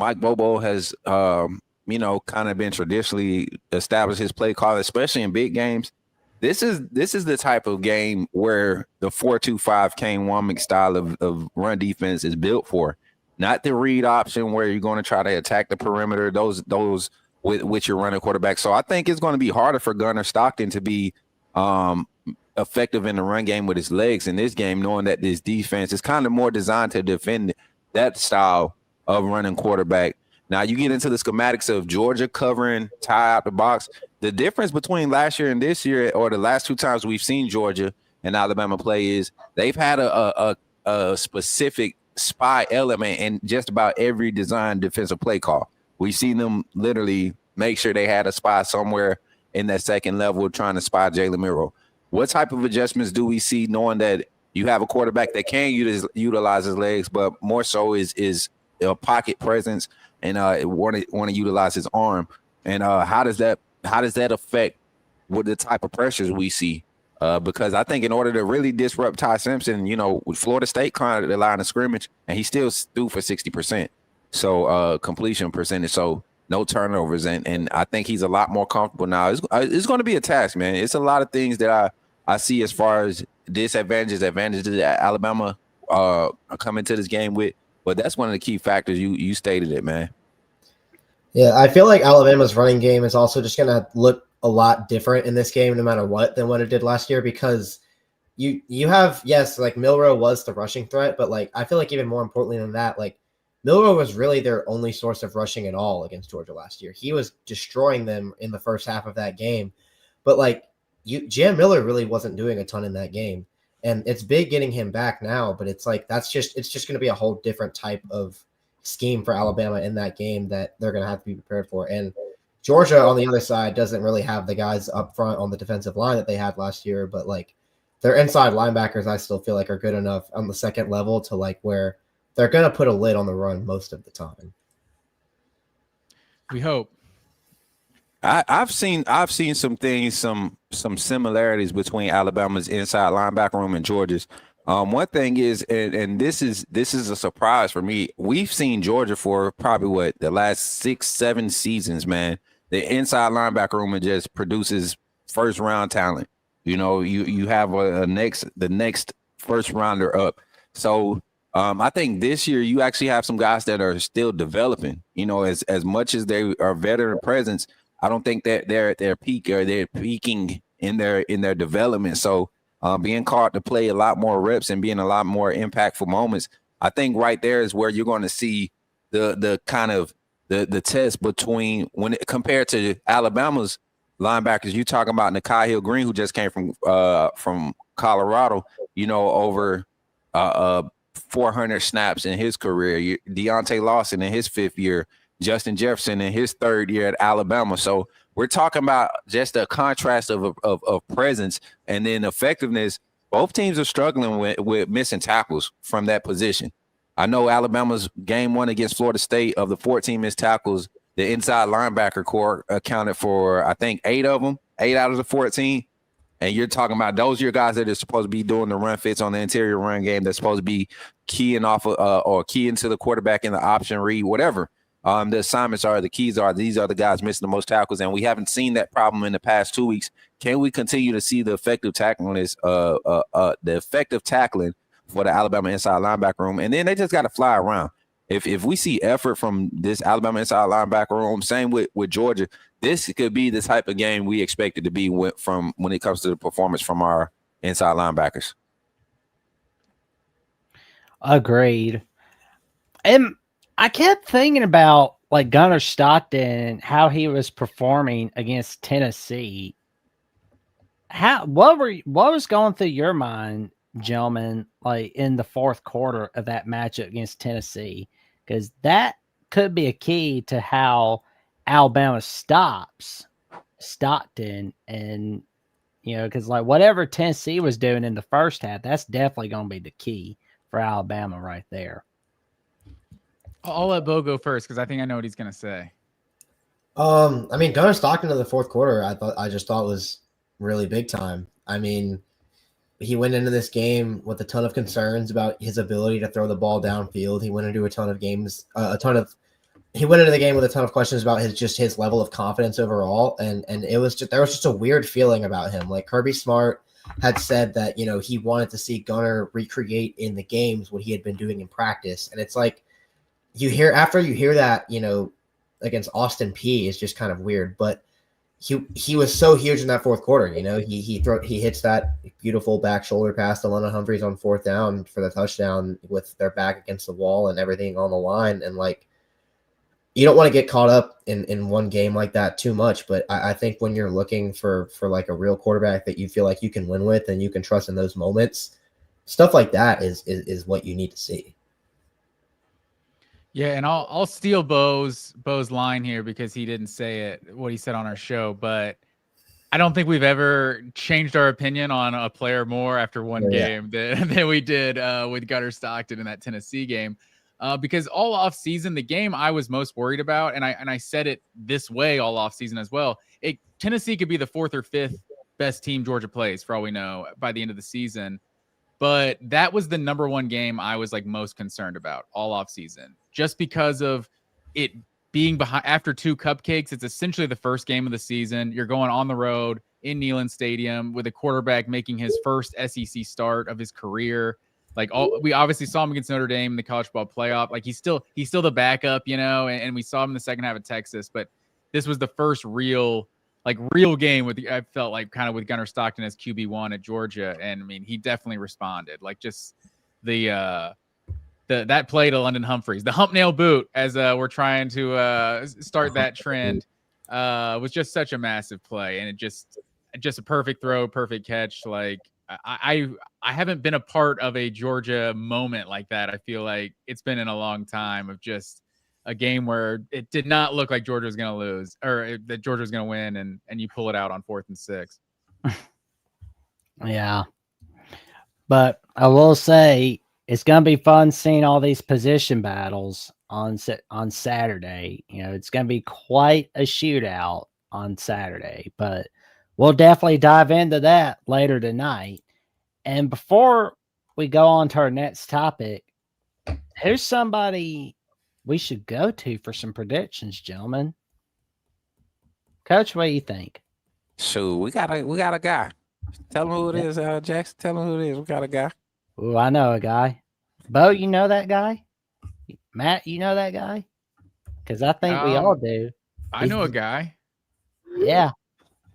Mike Bobo has, kind of been traditionally established his play call, especially in big games. This is the type of game where the 4-2-5 Kane Womack style of run defense is built for. Not the read option where you're going to try to attack the perimeter, those with your running quarterback. So I think it's going to be harder for Gunnar Stockton to be effective in the run game with his legs in this game, knowing that this defense is kind of more designed to defend that style of running quarterback. Now you get into the schematics of Georgia covering tie out the box. The difference between last year and this year, or the last two times we've seen Georgia and Alabama play, is they've had a specific spy element in just about every designed defensive play call. We've seen them literally make sure they had a spy somewhere in that second level trying to spy Jalen Miro. What type of adjustments do we see, knowing that you have a quarterback that can utilize his legs, but more so is a pocket presence and want to utilize his arm? And how does that affect what the type of pressures we see? Because I think in order to really disrupt Ty Simpson, with Florida State climbed the line of scrimmage, and he still threw for 60%. So completion percentage, so no turnovers. And I think he's a lot more comfortable now. It's going to be a task, man. It's a lot of things that I see as far as advantages that Alabama are coming to this game with. But that's one of the key factors. You stated it, man. Yeah, I feel like Alabama's running game is also just going to look a lot different in this game no matter what than what it did last year, because you have, yes, like Milroe was the rushing threat, but like I feel like even more importantly than that, like Milroe was really their only source of rushing at all against Georgia last year. He was destroying them in the first half of that game. But like Jam Miller really wasn't doing a ton in that game. And it's big getting him back now, but it's like it's just going to be a whole different type of scheme for Alabama in that game that they're going to have to be prepared for. And Georgia on the other side doesn't really have the guys up front on the defensive line that they had last year, but like their inside linebackers I still feel like are good enough on the second level to like where they're going to put a lid on the run most of the time. We hope. I've seen some things, some similarities between Alabama's inside linebacker room and Georgia's. One thing is, and this is a surprise for me. We've seen Georgia for probably the last 6-7 seasons, man. The inside linebacker room just produces first round talent. You have the next first rounder up. So I think this year you actually have some guys that are still developing. As much as they are veteran presence, I don't think that they're at their peak or they're peaking in their development. So being called to play a lot more reps and being a lot more impactful moments, I think right there is where you're going to see the kind of the test between compared to Alabama's linebackers. You talking about Nakai Hill-Green, who just came from Colorado, over 400 snaps in his career. Deontay Lawson in his 5th year. Justin Jefferson in his 3rd year at Alabama. So we're talking about just a contrast of presence and then effectiveness. Both teams are struggling with missing tackles from that position. I know Alabama's game 1 against Florida State, of the 14 missed tackles, the inside linebacker core accounted for, I think, 8 of them, 8 out of the 14. And you're talking about those are your guys that are supposed to be doing the run fits on the interior run game. That's supposed to be keying off or keying to the quarterback in the option read, whatever. The assignments are, the keys are, these are the guys missing the most tackles, and we haven't seen that problem in the past 2 weeks. Can we continue to see the effective tackling for the Alabama inside linebacker room? And then they just got to fly around. If we see effort from this Alabama inside linebacker room, same with Georgia, this could be the type of game we expect it to be when it comes to the performance from our inside linebackers. Agreed. And I kept thinking about like Gunnar Stockton, how he was performing against Tennessee. What was going through your mind, gentlemen, like in the 4th quarter of that matchup against Tennessee? Because that could be a key to how Alabama stops Stockton, and because like whatever Tennessee was doing in the first half, that's definitely going to be the key for Alabama right there. I'll let Bo go first because I think I know what he's gonna say. I mean, Gunnar Stockton in the 4th quarter, I just thought was really big time. I mean, he went into this game with a ton of concerns about his ability to throw the ball downfield. He went into a ton of he went into the game with a ton of questions about his level of confidence overall, and it was just there was just a weird feeling about him. Like Kirby Smart had said that he wanted to see Gunnar recreate in the games what he had been doing in practice, and it's like you hear that against Austin P is just kind of weird, but he was so huge in that fourth quarter. He hits that beautiful back shoulder pass to London Humphreys on fourth down for the touchdown with their back against the wall and everything on the line, and like. You don't want to get caught up in one game like that too much, but I think when you're looking for like a real quarterback that you feel like you can win with and you can trust in those moments, stuff like that is what you need to see. Yeah, and I'll steal Bo's line here because he didn't say it, what he said on our show, but I don't think we've ever changed our opinion on a player more after one game than we did with Gunnar Stockton in that Tennessee game. Because all off season, the game I was most worried about, and I said it this way all off season as well. Tennessee could be the 4th or 5th best team Georgia plays for all we know by the end of the season. But that was the number one game I was like most concerned about all off season, just because of it being behind after 2 cupcakes. It's essentially the first game of the season. You're going on the road in Neyland Stadium with a quarterback making his first SEC start of his career. Like we obviously saw him against Notre Dame in the college football playoff. Like he's still the backup, and we saw him in the second half of Texas. But this was the first real game I felt like kind of with Gunnar Stockton as QB1 at Georgia. And I mean, he definitely responded. Like just that play to London Humphreys, the hump nail boot, as we're trying to start that trend, was just such a massive play. And it just a perfect throw, perfect catch. Like I haven't been a part of a Georgia moment like that. I feel like it's been in a long time of just a game where it did not look like Georgia was going to lose or that Georgia was going to win, and you pull it out on 4th and 6. Yeah. But I will say it's going to be fun seeing all these position battles on Saturday. It's going to be quite a shootout on Saturday, but we'll definitely dive into that later tonight. And before we go on to our next topic, who's somebody we should go to for some predictions, gentlemen? Coach, what do you think? So we got a guy. Tell him who it is, Jackson. Tell him who it is. We got a guy. Oh, I know a guy. Bo, you know that guy? Matt, you know that guy? Because I think we all do. I know a guy. Yeah.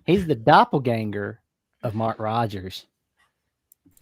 He's the doppelganger of Mark Rogers.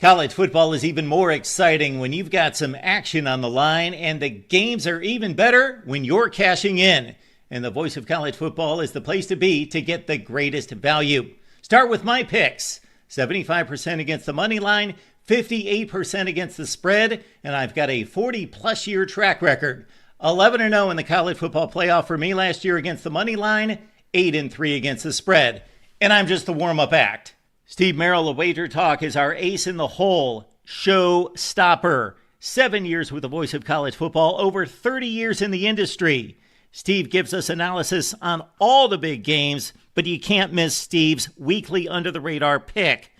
College football is even more exciting when you've got some action on the line, and the games are even better when you're cashing in. And the Voice of College Football is the place to be to get the greatest value. Start with my picks. 75% against the money line, 58% against the spread, and I've got a 40-plus year track record. 11-0 in the college football playoff for me last year against the money line, 8-3 against the spread. And I'm just the warm-up act. Steve Merrill of Wager Talk is our ace in the hole, show stopper. 7 years with the Voice of College Football, over 30 years in the industry. Steve gives us analysis on all the big games, but you can't miss Steve's weekly under-the-radar pick.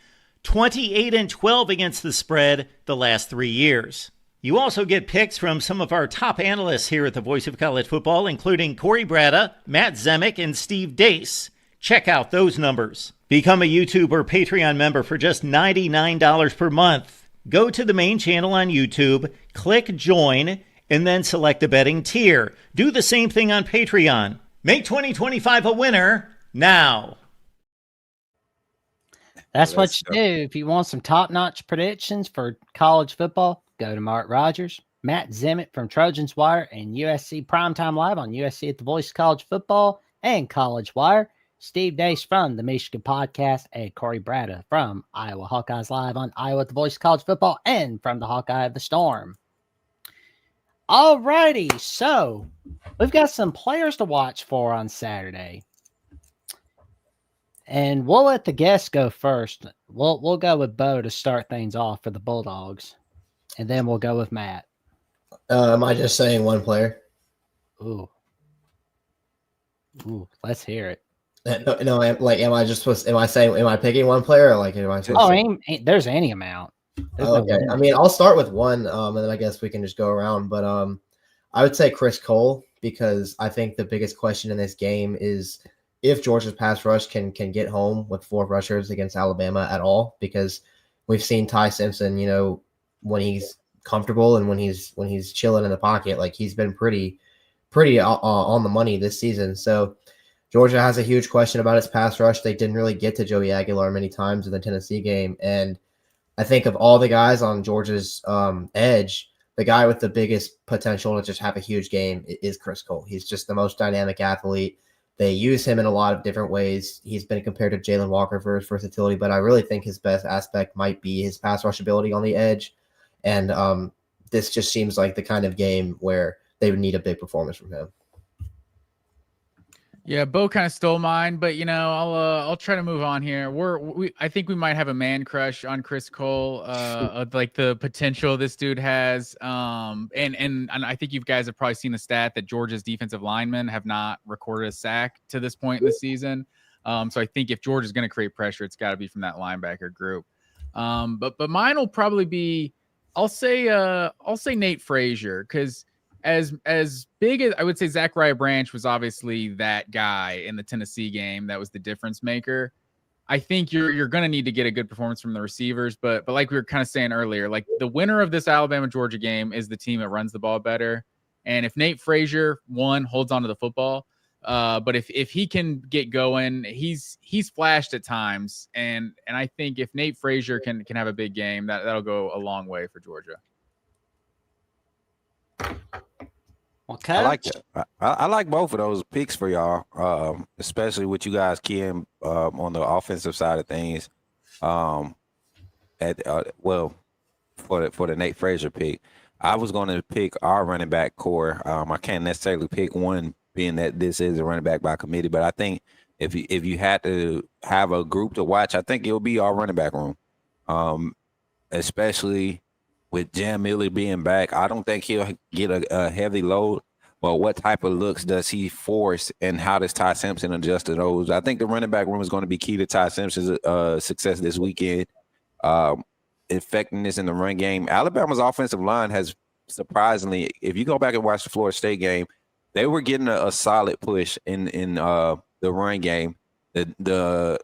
28-12 against the spread the last 3 years. You also get picks from some of our top analysts here at the Voice of College Football, including Corey Bratta, Matt Zemek, and Steve Dace. Check out those numbers. Become a YouTube or Patreon member for just $99 per month. Go to the main channel on YouTube, click join, and then select the betting tier. Do the same thing on Patreon. Make 2025 a winner now. That's what you do. If you want some top-notch predictions for college football, go to Mark Rogers, Matt Zemek from Trojans Wire, and USC Primetime Live on USC at the Voice of College Football and College Wire. Steve Dace from the Michigan Podcast, and Corey Bratta from Iowa Hawkeyes Live on Iowa at the Voice of College Football and from the Hawkeye of the Storm. All righty, so we've got some players to watch for on Saturday. And we'll let the guests go first. We'll go with Bo to start things off for the Bulldogs, and then we'll go with Matt. Am I just saying one player? Ooh, let's hear it. No, am I just supposed? Am I picking one player, or like am I supposed? Oh, there's any amount. Okay, I mean, I'll start with one, and then I guess we can just go around. But I would say Chris Cole, because I think the biggest question in this game is if Georgia's pass rush can get home with 4 rushers against Alabama at all, because we've seen Ty Simpson, when he's comfortable and when he's chilling in the pocket, like he's been pretty on the money this season. So Georgia has a huge question about its pass rush. They didn't really get to Joey Aguilar many times in the Tennessee game, and I think of all the guys on Georgia's edge, the guy with the biggest potential to just have a huge game is Chris Cole. He's just the most dynamic athlete. They use him in a lot of different ways. He's been compared to Jalen Walker for his versatility, but I really think his best aspect might be his pass rush ability on the edge. And this just seems like the kind of game where they would need a big performance from him. Yeah, Bo kind of stole mine, but I'll try to move on here. I think we might have a man crush on Chris Cole, like the potential this dude has. And I think you guys have probably seen the stat that Georgia's defensive linemen have not recorded a sack to this point in the season. So I think if Georgia's going to create pressure, it's got to be from that linebacker group. But mine will probably be, I'll say Nate Frazier, because as big as I would say Zachariah Branch was obviously that guy in the Tennessee game that was the difference maker. I think you're going to need to get a good performance from the receivers, but like we were kind of saying earlier, like the winner of this Alabama-Georgia game is the team that runs the ball better. And if Nate Frazier holds onto the football, but if he can get going, he's flashed at times, and I think if Nate Frazier can have a big game, that'll go a long way for Georgia. Okay. I like that. I like both of those picks for y'all, especially with you guys keying on the offensive side of things. For the Nate Frazier pick, I was going to pick our running back core. I can't necessarily pick one, being that this is a running back by committee, but I think if you had to have a group to watch, I think it'll be our running back room, especially with Jam Miller being back. I don't think he'll get a heavy load, but what type of looks does he force, and how does Ty Simpson adjust to those? I think the running back room is going to be key to Ty Simpson's success this weekend. Effectiveness in the run game. Alabama's offensive line has surprisingly, if you go back and watch the Florida State game, they were getting a solid push in the run game. The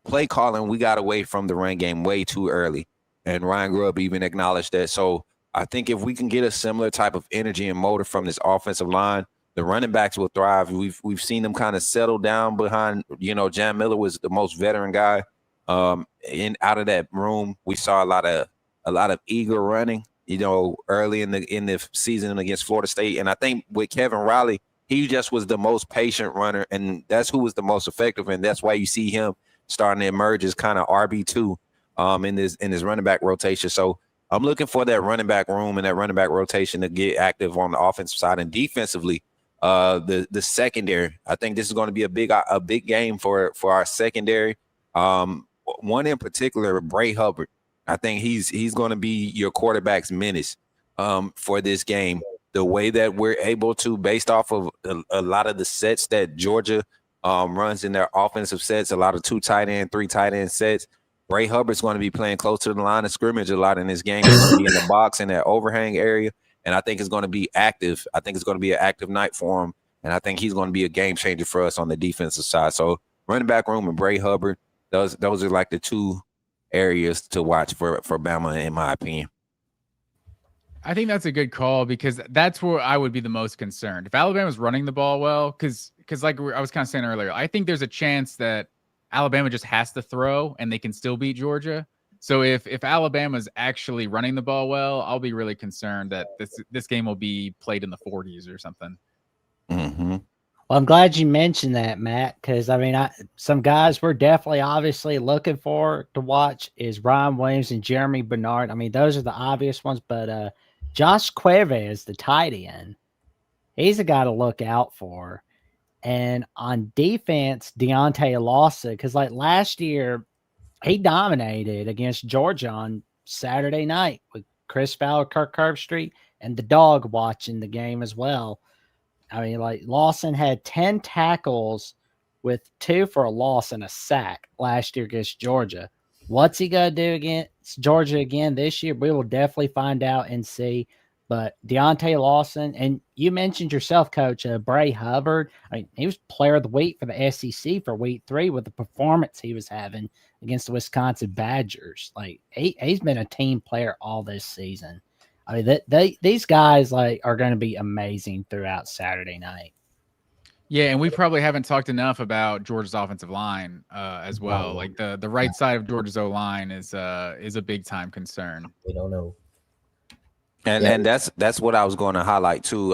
play calling, we got away from the run game way too early. And Ryan Grubb even acknowledged that. So I think if we can get a similar type of energy and motor from this offensive line, the running backs will thrive. We've seen them kind of settle down behind, Jam Miller was the most veteran guy. Out of that room, we saw a lot of eager running, early in the season against Florida State. And I think with Kevin Riley, he just was the most patient runner, and that's who was the most effective. And that's why you see him starting to emerge as kind of RB2. In this running back rotation. So I'm looking for that running back room and that running back rotation to get active on the offensive side. And defensively, the secondary, I think this is going to be a big game for our secondary. One in particular, Bray Hubbard. I think he's going to be your quarterback's menace for this game. The way that we're able to, based off of a lot of the sets that Georgia runs in their offensive sets, a lot of 2 tight end, 3 tight end sets, Bray Hubbard's going to be playing close to the line of scrimmage a lot in this game. He's going to be in the box in that overhang area, and I think it's going to be active. I think it's going to be an active night for him, and I think he's going to be a game changer for us on the defensive side. So running back room and Bray Hubbard, those are like the 2 areas to watch for Bama, in my opinion. I think that's a good call, because that's where I would be the most concerned. If Alabama's running the ball well, because like I was kind of saying earlier, I think there's a chance that Alabama just has to throw and they can still beat Georgia. So if Alabama's actually running the ball well, I'll be really concerned that this game will be played in the 40s or something. Mm-hmm. Well, I'm glad you mentioned that, Matt, because some guys we're definitely obviously looking for to watch is Ryan Williams and Jeremy Bernard. Those are the obvious ones, but Josh Cuevas, the tight end, he's a guy to look out for. And on defense, Deontay Lawson, because like last year, he dominated against Georgia on Saturday night with Chris Fowler, Kirk Herbstreit, and the dog watching the game as well. Lawson had 10 tackles with 2 for a loss and a sack last year against Georgia. What's he going to do against Georgia again this year? We will definitely find out and see. but Deontay Lawson, and you mentioned yourself, Coach, Bray Hubbard. I mean, he was player of the week for the SEC for week 3 with the performance he was having against the Wisconsin Badgers. Like he's been a team player all this season. I mean, these guys are going to be amazing throughout Saturday night. Yeah, and we probably haven't talked enough about Georgia's offensive line as well. Like the right side of Georgia's O-line is a big time concern. We don't know. And that's what I was going to highlight too.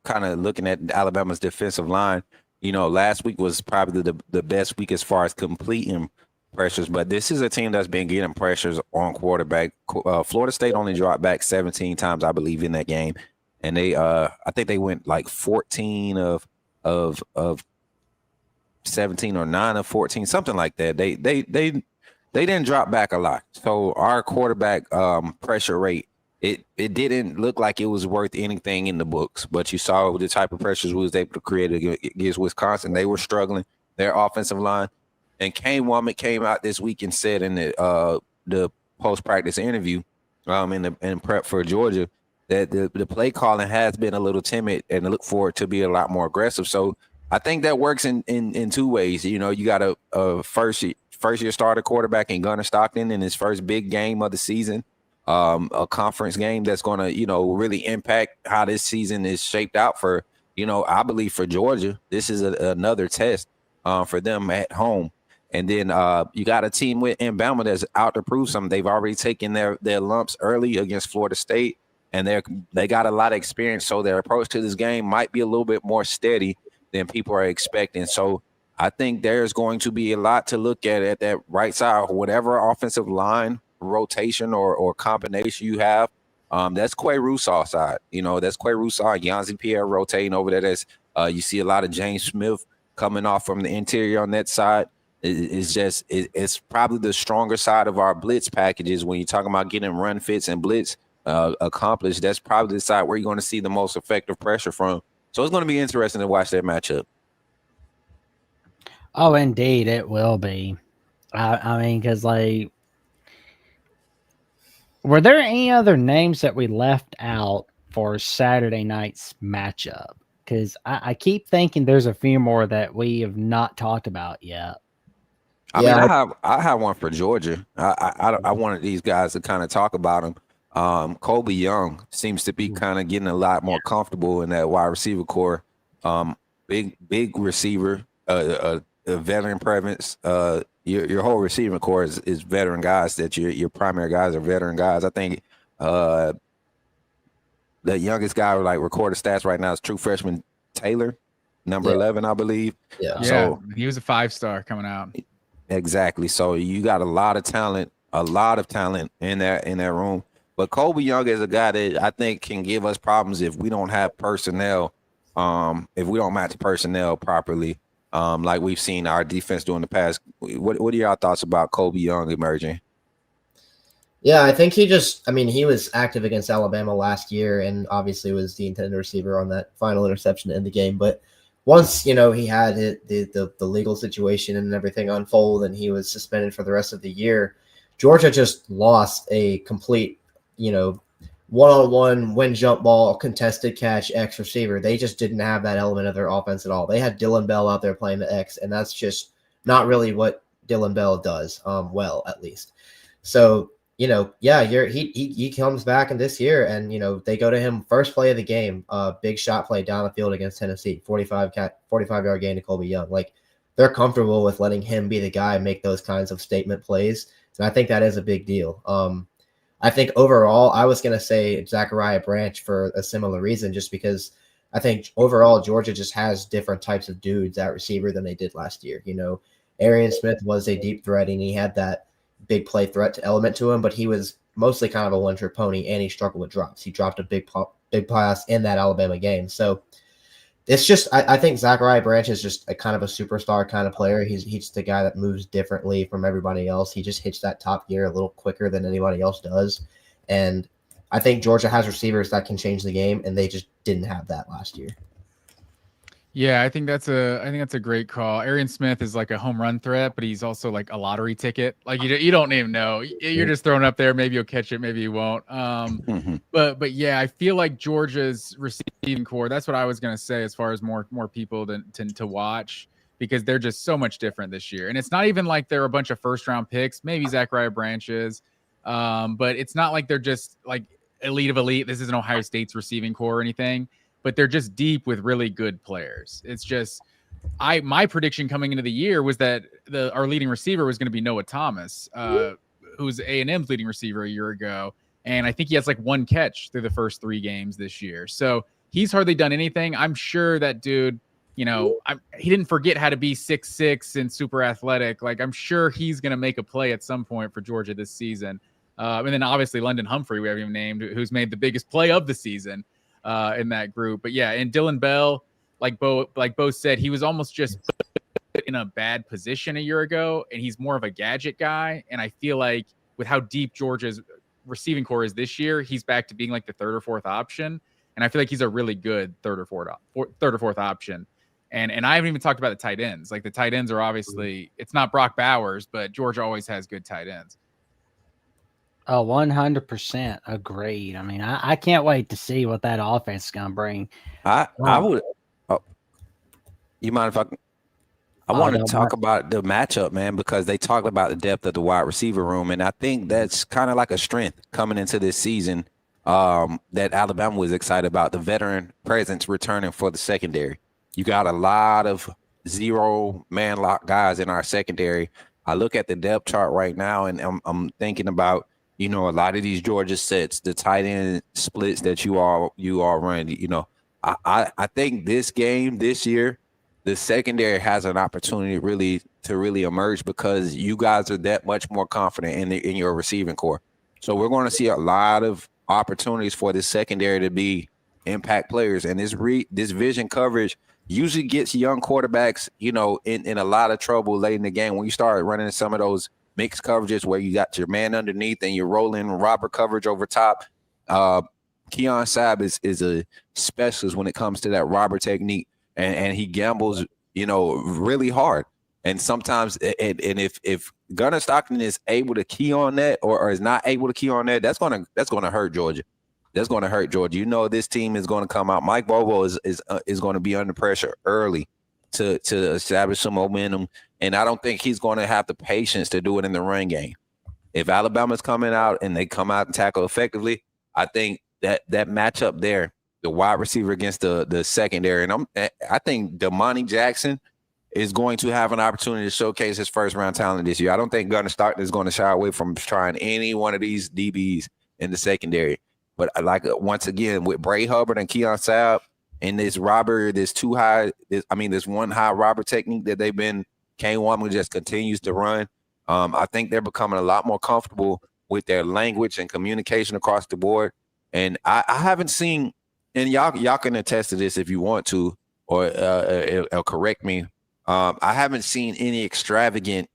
Kind of looking at Alabama's defensive line. Last week was probably the best week as far as completing pressures, but this is a team that's been getting pressures on quarterback. Florida State only dropped back 17 times, I believe, in that game, and they I think they went like 14 of 17 or 9 of 14, something like that. They didn't drop back a lot. So our quarterback pressure rate, it didn't look like it was worth anything in the books, but you saw the type of pressures we was able to create against Wisconsin. They were struggling, their offensive line. And Kane Womack came out this week and said in the post-practice interview in prep for Georgia that the play calling has been a little timid and look for it to be a lot more aggressive. So I think that works in two ways. You got a first year starter quarterback in Gunnar Stockton in his first big game of the season, a conference game that's going to, really impact how this season is shaped out for, I believe for Georgia. This is another test for them at home. And then you got a team in Bama that's out to prove something. They've already taken their lumps early against Florida State, and they got a lot of experience. So their approach to this game might be a little bit more steady than people are expecting. So I think there's going to be a lot to look at that right side, whatever offensive line rotation or combination you have. That's Quay Rusaw's side. That's Quay Rusaw and Yanzi Pierre rotating over there. You see a lot of James Smith coming off from the interior on that side. It's probably the stronger side of our blitz packages when you're talking about getting run fits and blitz accomplished. That's probably the side where you're going to see the most effective pressure from. So it's going to be interesting to watch that matchup. Oh, indeed, it will be. I mean, because were there any other names that we left out for Saturday night's matchup? Because I keep thinking there's a few more that we have not talked about yet. I mean, I have one for Georgia. I wanted these guys to kind of talk about them. Colby Young seems to be kind of getting a lot more comfortable in that wide receiver core. Big receiver, a veteran presence. Your whole receiving core is veteran guys. That your primary guys are veteran guys. I think the youngest guy recorded stats right now is true freshman Taylor, number 11, I believe. Yeah. So he was a 5-star coming out. Exactly. So you got a lot of talent in that room. But Colby Young is a guy that I think can give us problems if we don't have personnel, if we don't match personnel properly, like we've seen our defense do in the past. What are your thoughts about Colby Young emerging? Yeah, I think he was active against Alabama last year and obviously was the intended receiver on that final interception to end the game. But once, he had the legal situation and everything unfold and he was suspended for the rest of the year, Georgia just lost a complete, one-on-one win jump ball, contested catch, X receiver. They just didn't have that element of their offense at all. They had Dylan Bell out there playing the X, and that's just not really what Dylan Bell does, well, at least. So, he comes back in this year and, they go to him first play of the game, big shot play down the field against Tennessee, 45-yard gain to Colby Young. They're comfortable with letting him be the guy, make those kinds of statement plays. And I think that is a big deal. I think overall, I was going to say Zachariah Branch for a similar reason, just because I think overall Georgia just has different types of dudes at receiver than they did last year. Arian Smith was a deep threat and he had that big play threat element to him, but he was mostly kind of a one-trick pony and he struggled with drops. He dropped a big pass in that Alabama game. So it's just, I think Zachariah Branch is just a kind of a superstar kind of player. He's just a guy that moves differently from everybody else. He just hits that top gear a little quicker than anybody else does. And I think Georgia has receivers that can change the game, and they just didn't have that last year. Yeah, I think that's a great call. Arian Smith is like a home run threat, but he's also like a lottery ticket. Like you don't even know. You're just throwing up there. Maybe you'll catch it, maybe you won't. But yeah, I feel like Georgia's receiving core. That's what I was gonna say as far as more people to watch, because they're just so much different this year. And it's not even like they're a bunch of first round picks. Maybe Zachariah Branch is, but it's not like they're just like elite of elite. This isn't Ohio State's receiving core or anything, but they're just deep with really good players. It's just my prediction coming into the year was that our leading receiver was going to be Noah Thomas, who's A&M's leading receiver a year ago, and I think he has like one catch through the first 3 games this year. So he's hardly done anything. I'm sure that dude, he didn't forget how to be 6'6" and super athletic. Like, I'm sure he's going to make a play at some point for Georgia this season. And then obviously London Humphrey, we haven't even named, who's made the biggest play of the season in that group. But yeah, and Dylan Bell, like Bo said, he was almost just in a bad position a year ago, and he's more of a gadget guy. And I feel like with how deep Georgia's receiving core is this year, he's back to being like the 3rd or 4th option. And I feel like he's a really good 3rd or 4th option. And I haven't even talked about the tight ends. Like, the tight ends are obviously, it's not Brock Bowers, but Georgia always has good tight ends. Oh, 100% agreed. I mean, I can't wait to see what that offense is going to bring. I would. Oh, you mind if I want to talk about the matchup, man, because they talked about the depth of the wide receiver room, and I think that's kind of like a strength coming into this season that Alabama was excited about. The veteran presence returning for the secondary. You got a lot of 0-man lock guys in our secondary. I look at the depth chart right now, and I'm thinking about, a lot of these Georgia sets, the tight end splits that you all run. I think this game this year, the secondary has an opportunity to really emerge because you guys are that much more confident in your receiving core. So we're going to see a lot of opportunities for this secondary to be impact players, and this vision coverage usually gets young quarterbacks, in a lot of trouble late in the game when you start running some of those mixed coverages where you got your man underneath and you're rolling robber coverage over top. Keon Sabb is a specialist when it comes to that robber technique, and he gambles, really hard. And sometimes, and if Gunnar Stockton is able to key on that or is not able to key on that, that's gonna hurt Georgia. That's going to hurt Georgia. This team is going to come out. Mike Bobo is going to be under pressure early to establish some momentum, and I don't think he's going to have the patience to do it in the run game. If Alabama's coming out and they come out and tackle effectively, I think that matchup there, the wide receiver against the secondary, and I think Damani Jackson is going to have an opportunity to showcase his first-round talent this year. I don't think Gunnar Stockton is going to shy away from trying any one of these DBs in the secondary. But once again, with Bray Hubbard and Keon Sabb and this one high robber technique that Kane Womley just continues to run. I think they're becoming a lot more comfortable with their language and communication across the board. And I haven't seen, and y'all can attest to this if you want to, or correct me. I haven't seen any extravagant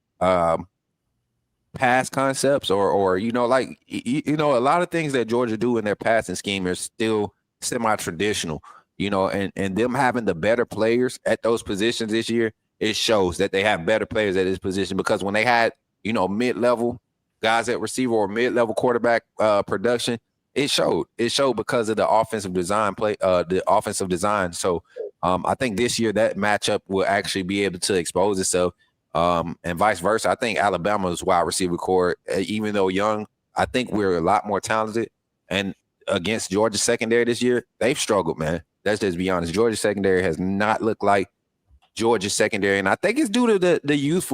pass concepts or a lot of things that Georgia do in their passing scheme are still semi-traditional, and them having the better players at those positions this year, it shows that they have better players at this position, because when they had, mid-level guys at receiver or mid-level quarterback production, it showed because of the offensive design So I think this year that matchup will actually be able to expose itself. And vice versa. I think Alabama's wide receiver core, even though young, I think we're a lot more talented. And against Georgia's secondary this year, they've struggled, man. Let's just be honest. Georgia's secondary has not looked like Georgia's secondary, and I think it's due to the youth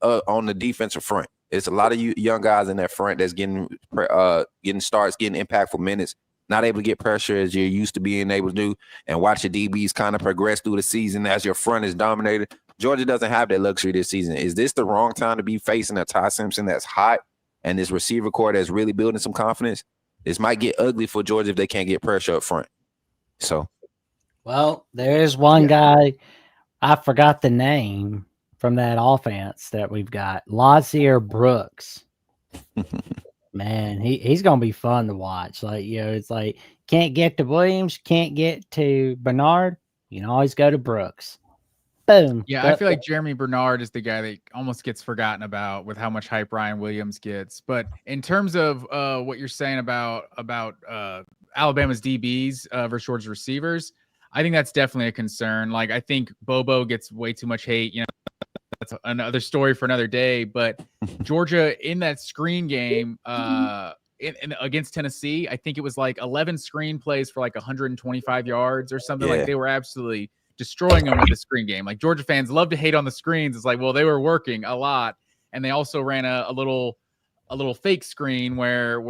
on the defensive front. It's a lot of young guys in that front that's getting starts, getting impactful minutes, not able to get pressure as you're used to being able to do, and watch your DBs kind of progress through the season as your front is dominated. Georgia doesn't have that luxury this season. Is this the wrong time to be facing a Ty Simpson that's hot and this receiver core that's really building some confidence? This might get ugly for Georgia if they can't get pressure up front. So, well, there is one guy, I forgot the name from that offense that we've got, Lazier Brooks. Man, he's going to be fun to watch. Like, it's like, can't get to Williams, can't get to Bernard. You can always go to Brooks. Boom. Yeah, I feel like Jeremy Bernard is the guy that almost gets forgotten about with how much hype Ryan Williams gets. But in terms of what you're saying about Alabama's DBs versus Georgia's receivers, I think that's definitely a concern. Like, I think Bobo gets way too much hate. You know, that's another story for another day. But Georgia in that screen game against Tennessee, I think it was like 11 screen plays for like 125 yards or something. Yeah. Like, they were absolutely destroying them with the screen game. Like, Georgia fans love to hate on the screens. It's like, well, they were working a lot, and they also ran a little fake screen where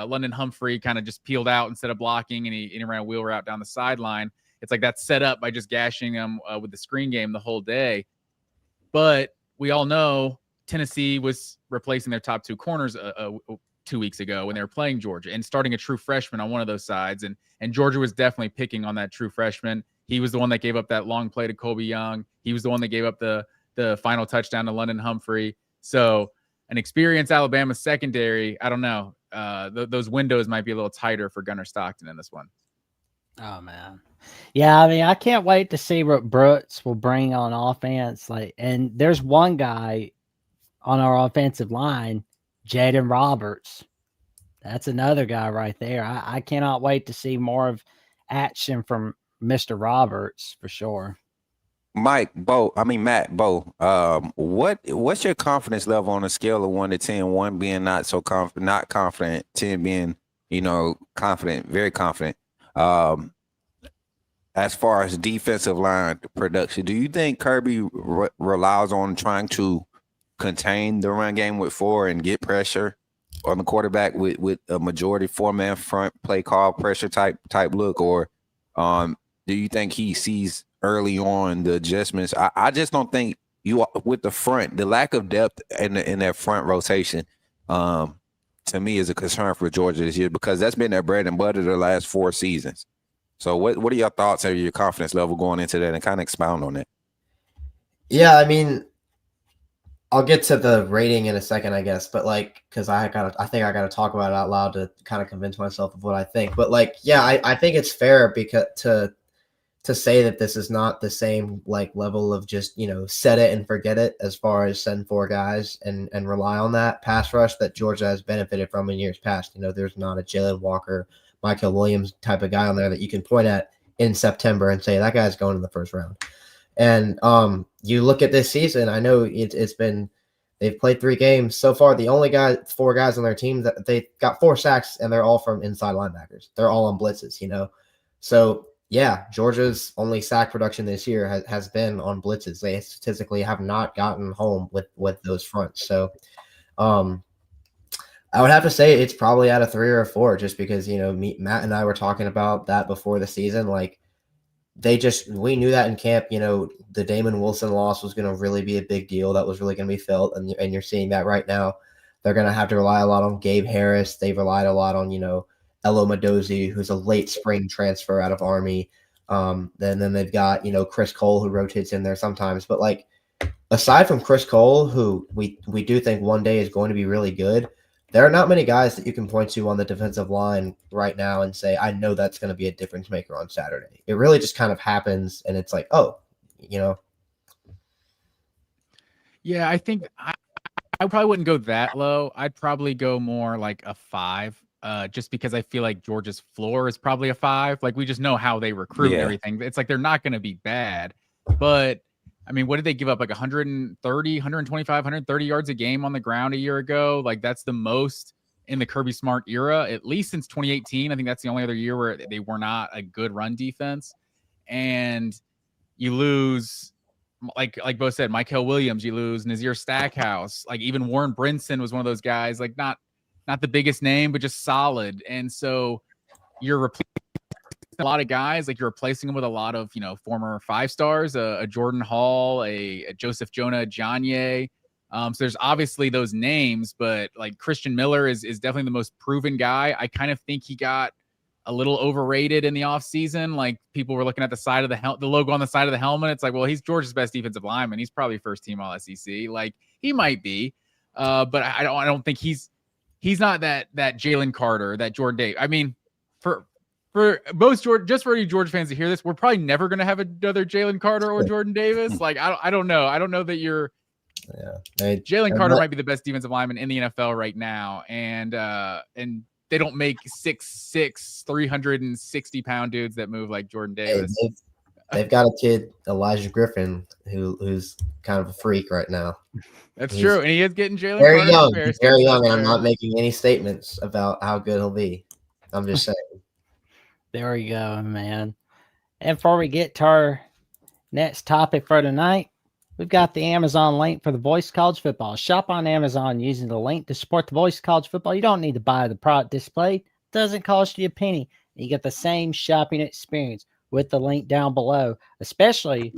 London Humphrey kind of just peeled out instead of blocking, and he ran a wheel route down the sideline. It's like that's set up by just gashing them with the screen game the whole day. But we all know Tennessee was replacing their top two corners 2 weeks ago when they were playing Georgia and starting a true freshman on one of those sides. And Georgia was definitely picking on that true freshman. He was the one that gave up that long play to Colby Young. He was the one that gave up the final touchdown to London Humphrey. So an experienced Alabama secondary, I don't know. Those windows might be a little tighter for Gunnar Stockton in this one. Oh, man. Yeah, I mean, I can't wait to see what Brooks will bring on offense. And there's one guy on our offensive line, Jaden Roberts. That's another guy right there. I cannot wait to see more of action from Mr. Roberts for sure. Matt, Bo, what's your confidence level on a scale of 1 to 10? 1 being not confident, 10 being, confident, very confident. As far as defensive line production, do you think Kirby relies on trying to contain the run game with 4 and get pressure on the quarterback with a majority 4-man front play call pressure type look, or do you think he sees early on the adjustments? I just don't think with the lack of depth in that front rotation, to me is a concern for Georgia this year, because that's been their bread and butter the last 4 seasons. So what are your thoughts or your confidence level going into that, and kind of expound on that? Yeah, I mean, I'll get to the rating in a second, I guess, but because I think I gotta talk about it out loud to kind of convince myself of what I think. But I think it's fair because to say that this is not the same level of just set it and forget it as far as send 4 guys and rely on that pass rush that Georgia has benefited from in years past. There's not a Jalen Walker, Michael Williams type of guy on there that you can point at in September and say that guy's going in the first round. And you look at this season, I know they've played 3 games so far. The only 4 guys on their team that they got 4 sacks, and they're all from inside linebackers. They're all on blitzes, So yeah, Georgia's only sack production this year has been on blitzes. They statistically have not gotten home with those fronts. So I would have to say it's probably at a 3 or a 4, just because Matt and I were talking about that before the season. We knew that in camp. The Damon Wilson loss was going to really be a big deal. That was really going to be felt, and you're seeing that right now. They're going to have to rely a lot on Gabe Harris. They've relied a lot on Elo Madozi, who's a late spring transfer out of Army. Then they've got Chris Cole, who rotates in there sometimes. But aside from Chris Cole, who we do think one day is going to be really good, there are not many guys that you can point to on the defensive line right now and say, I know that's going to be a difference maker on Saturday. It really just kind of happens, and it's like, oh. Yeah, I think I probably wouldn't go that low. I'd probably go more like a 5, just because I feel like Georgia's floor is probably a 5. We just know how they recruit and everything. It's like they're not going to be bad. But, I mean, what did they give up? 130, 125, 130 yards a game on the ground a year ago? That's the most in the Kirby Smart era, at least since 2018. I think that's the only other year where they were not a good run defense. And you lose, like Bo said, Michael Williams, you lose Nazir Stackhouse. Even Warren Brinson was one of those guys, not the biggest name, but just solid. And so you're replacing a lot of guys, you're replacing them with a lot of, former 5-stars, a Jordan Hall, a Joseph Jonah Janye. So there's obviously those names, but Christian Miller is definitely the most proven guy. I kind of think he got a little overrated in the offseason. People were looking at the side of the logo on the side of the helmet. It's well, he's Georgia's best defensive lineman. He's probably first team all SEC. He might be, but I don't think he's not that Jalen Carter, that Jordan Day. I mean, for for most Georgia, just for any Georgia fans to hear this, we're probably never going to have another Jalen Carter or Jordan Davis. Like, I don't know. I don't know that Jalen Carter might be the best defensive lineman in the NFL right now. And they don't make 6'6", 360-pound dudes that move like Jordan Davis. They've got a kid, Elijah Griffin, who's kind of a freak right now. That's true. And he is getting Jalen very Carter young. comparisons. Very young, and I'm not making any statements about how good he'll be. I'm just saying. There we go, man. And before we get to our next topic for tonight, we've got the Amazon link for the Voice College Football. Shop on Amazon using the link to support the Voice College Football. You don't need to buy the product displayed. It doesn't cost you a penny. You get the same shopping experience with the link down below, especially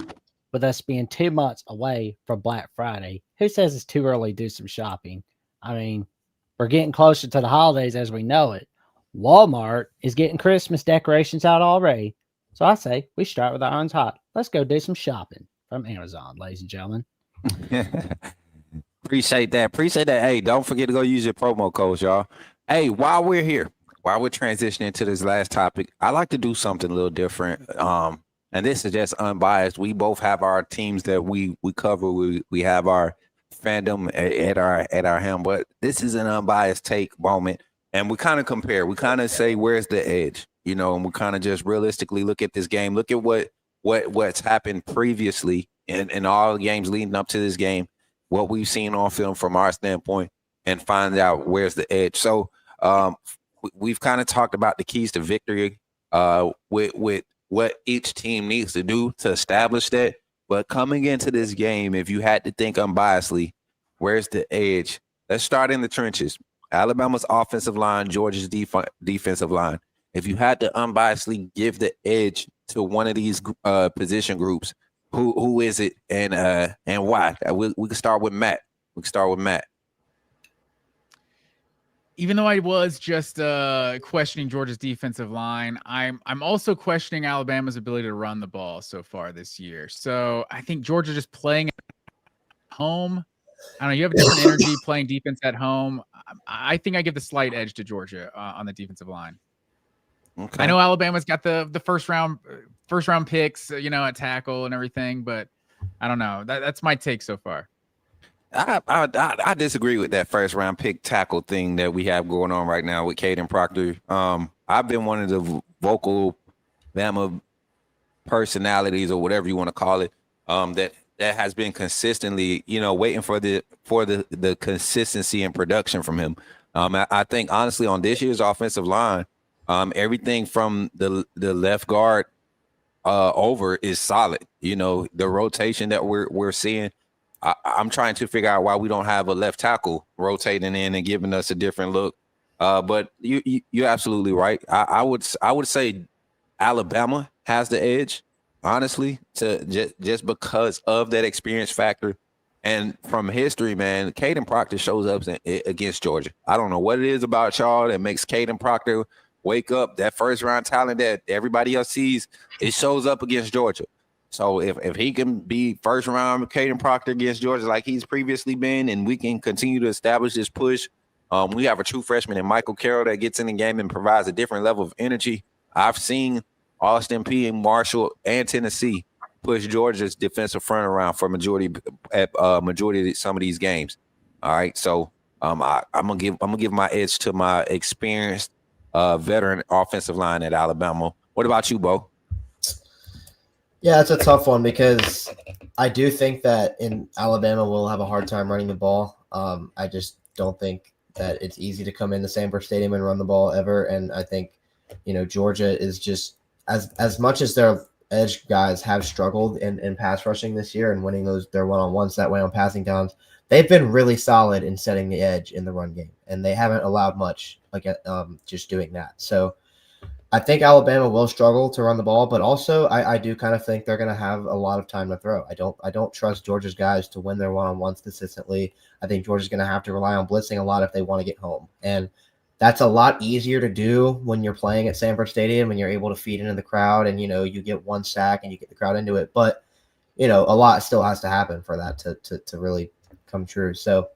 with us being 2 months away from Black Friday. Who says it's too early to do some shopping? I mean, we're getting closer to the holidays as we know it. Walmart is getting Christmas decorations out already. So I say we start with our irons hot. Let's go do some shopping from Amazon, ladies and gentlemen. Appreciate that. Hey, don't forget to go use your promo codes, y'all. Hey, while we're transitioning to this last topic, I like to do something a little different. And this is just unbiased. We both have our teams that we cover. We have our fandom at our helm, but this is an unbiased take moment. And we kind of compare. We kind of say, where's the edge? And we kind of just realistically look at this game. Look at what's happened previously in all the games leading up to this game, what we've seen on film from our standpoint, and find out where's the edge. So we've kind of talked about the keys to victory with what each team needs to do to establish that. But coming into this game, if you had to think unbiasedly, where's the edge? Let's start in the trenches. Alabama's offensive line, Georgia's defensive line. If you had to unbiasedly give the edge to one of these position groups, who is it and why? We can start with Matt. Even though I was just questioning Georgia's defensive line, I'm also questioning Alabama's ability to run the ball so far this year. So I think Georgia just playing at home. I don't know. You have a different energy playing defense at home. I think I give the slight edge to Georgia on the defensive line. Okay. I know Alabama's got the first round picks, at tackle and everything, but I don't know. That's my take so far. I disagree with that first round pick tackle thing that we have going on right now with Caden Proctor. I've been one of the vocal Bama personalities or whatever you want to call it, that has been consistently, waiting for the consistency and production from him. I think honestly on this year's offensive line, everything from the left guard over is solid. The rotation that we're seeing. I'm trying to figure out why we don't have a left tackle rotating in and giving us a different look. But you're absolutely right. I would say Alabama has the edge, honestly, to just because of that experience factor. And from history, man, Caden Proctor shows up against Georgia. I don't know what it is about y'all that makes Caden Proctor wake up. That first round talent that everybody else sees, it shows up against Georgia. So if he can be first round Caden Proctor against Georgia like he's previously been, and we can continue to establish this push, we have a true freshman in Michael Carroll that gets in the game and provides a different level of energy. I've seen Austin P and Marshall and Tennessee push Georgia's defensive front around for majority of some of these games. All right, so I'm gonna give my edge to my experienced veteran offensive line at Alabama. What about you, Bo? Yeah, it's a tough one because I do think that in Alabama we'll have a hard time running the ball. I just don't think that it's easy to come into Sanford Stadium and run the ball ever. And I think, Georgia is just as much as their edge guys have struggled in pass rushing this year and winning their one-on-ones that way on passing downs, they've been really solid in setting the edge in the run game, and they haven't allowed much just doing that. So I think Alabama will struggle to run the ball, but also I do kind of think they're going to have a lot of time to throw. I don't trust Georgia's guys to win their one-on-ones consistently. I think Georgia's going to have to rely on blitzing a lot if they want to get home. And that's a lot easier to do when you're playing at Sanford Stadium and you're able to feed into the crowd and, you get one sack and you get the crowd into it. But, a lot still has to happen for that to really come true. So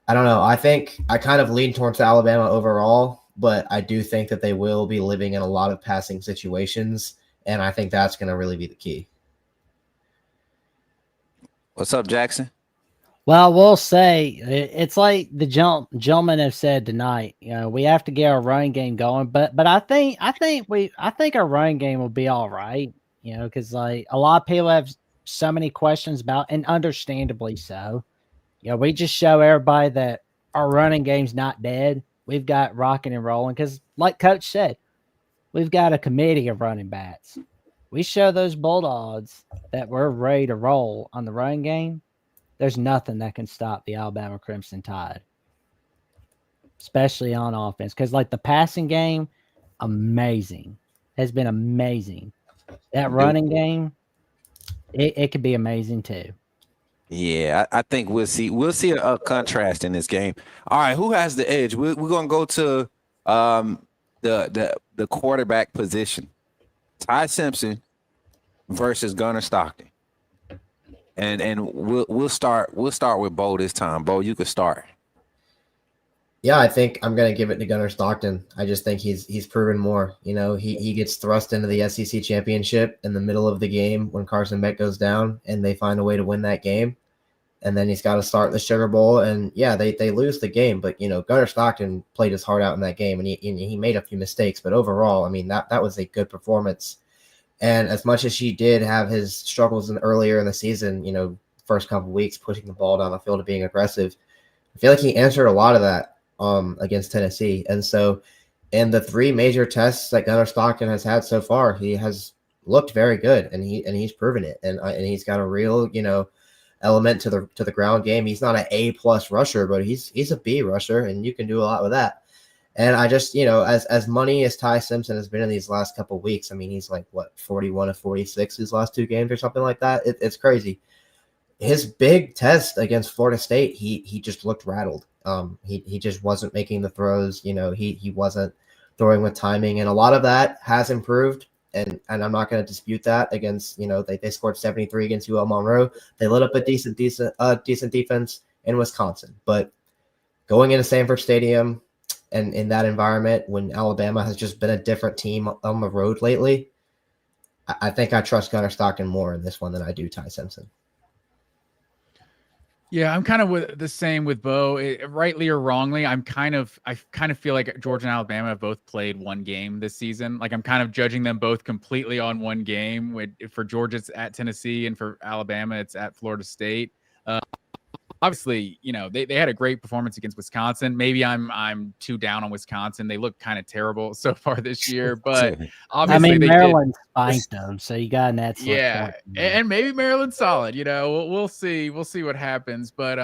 I don't know. I think I kind of lean towards Alabama overall, but I do think that they will be living in a lot of passing situations, and I think that's going to really be the key. What's up, Jackson? Well, we'll say it's like the gentlemen have said tonight. You know, we have to get our running game going, but I think our running game will be all right. You know, because like a lot of people have so many questions about, and understandably so. You know, we just show everybody that our running game's not dead. We've got rocking and rolling because, like Coach said, we've got a committee of running backs. We show those Bulldogs that we're ready to roll on the running game. There's nothing that can stop the Alabama Crimson Tide, especially on offense. Because, like, the passing game, amazing. Has been amazing. That running game, it could be amazing too. Yeah, I think we'll see a contrast in this game. All right, who has the edge? We're gonna go to the quarterback position. Ty Simpson versus Gunnar Stockton. And we'll start with Bo this time. Bo, you could start. Yeah, I think I'm gonna give it to Gunnar Stockton. I just think he's proven more. You know, he gets thrust into the SEC championship in the middle of the game when Carson Beck goes down, and they find a way to win that game. And then he's got to start the Sugar Bowl, and yeah, they lose the game. But you know, Gunnar Stockton played his heart out in that game, and he made a few mistakes. But overall, I mean, that was a good performance. And as much as she did have his struggles earlier in the season, you know, first couple of weeks pushing the ball down the field and being aggressive, I feel like he answered a lot of that against Tennessee. And so in the three major tests that Gunnar Stockton has had so far, he has looked very good, and he's proven it. And he's got a real, you know, element to the ground game. He's not an A+ rusher, but he's a B rusher, and you can do a lot with that. And I just, you know, as money as Ty Simpson has been in these last couple of weeks, I mean, he's like, what, 41 of 46 his last two games or something like that. It's crazy. His big test against Florida State, he just looked rattled. He just wasn't making the throws. You know, he wasn't throwing with timing, and a lot of that has improved. And I'm not going to dispute that against, you know, they scored 73 against UL Monroe. They lit up a decent defense in Wisconsin. But going into Sanford Stadium and in that environment, when Alabama has just been a different team on the road lately, I think I trust Gunnar Stockton more in this one than I do Ty Simpson. Yeah, I'm kind of the same with Bo. Rightly or wrongly, I kind of feel like Georgia and Alabama have both played one game this season. Like I'm kind of judging them both completely on one game. For Georgia, it's at Tennessee, and for Alabama, it's at Florida State. Obviously, you know, they had a great performance against Wisconsin. Maybe I'm too down on Wisconsin. They look kind of terrible so far this year, but obviously Maryland spanked them, so you got an excellent yeah, and maybe Maryland's solid. You know, we'll see what happens. But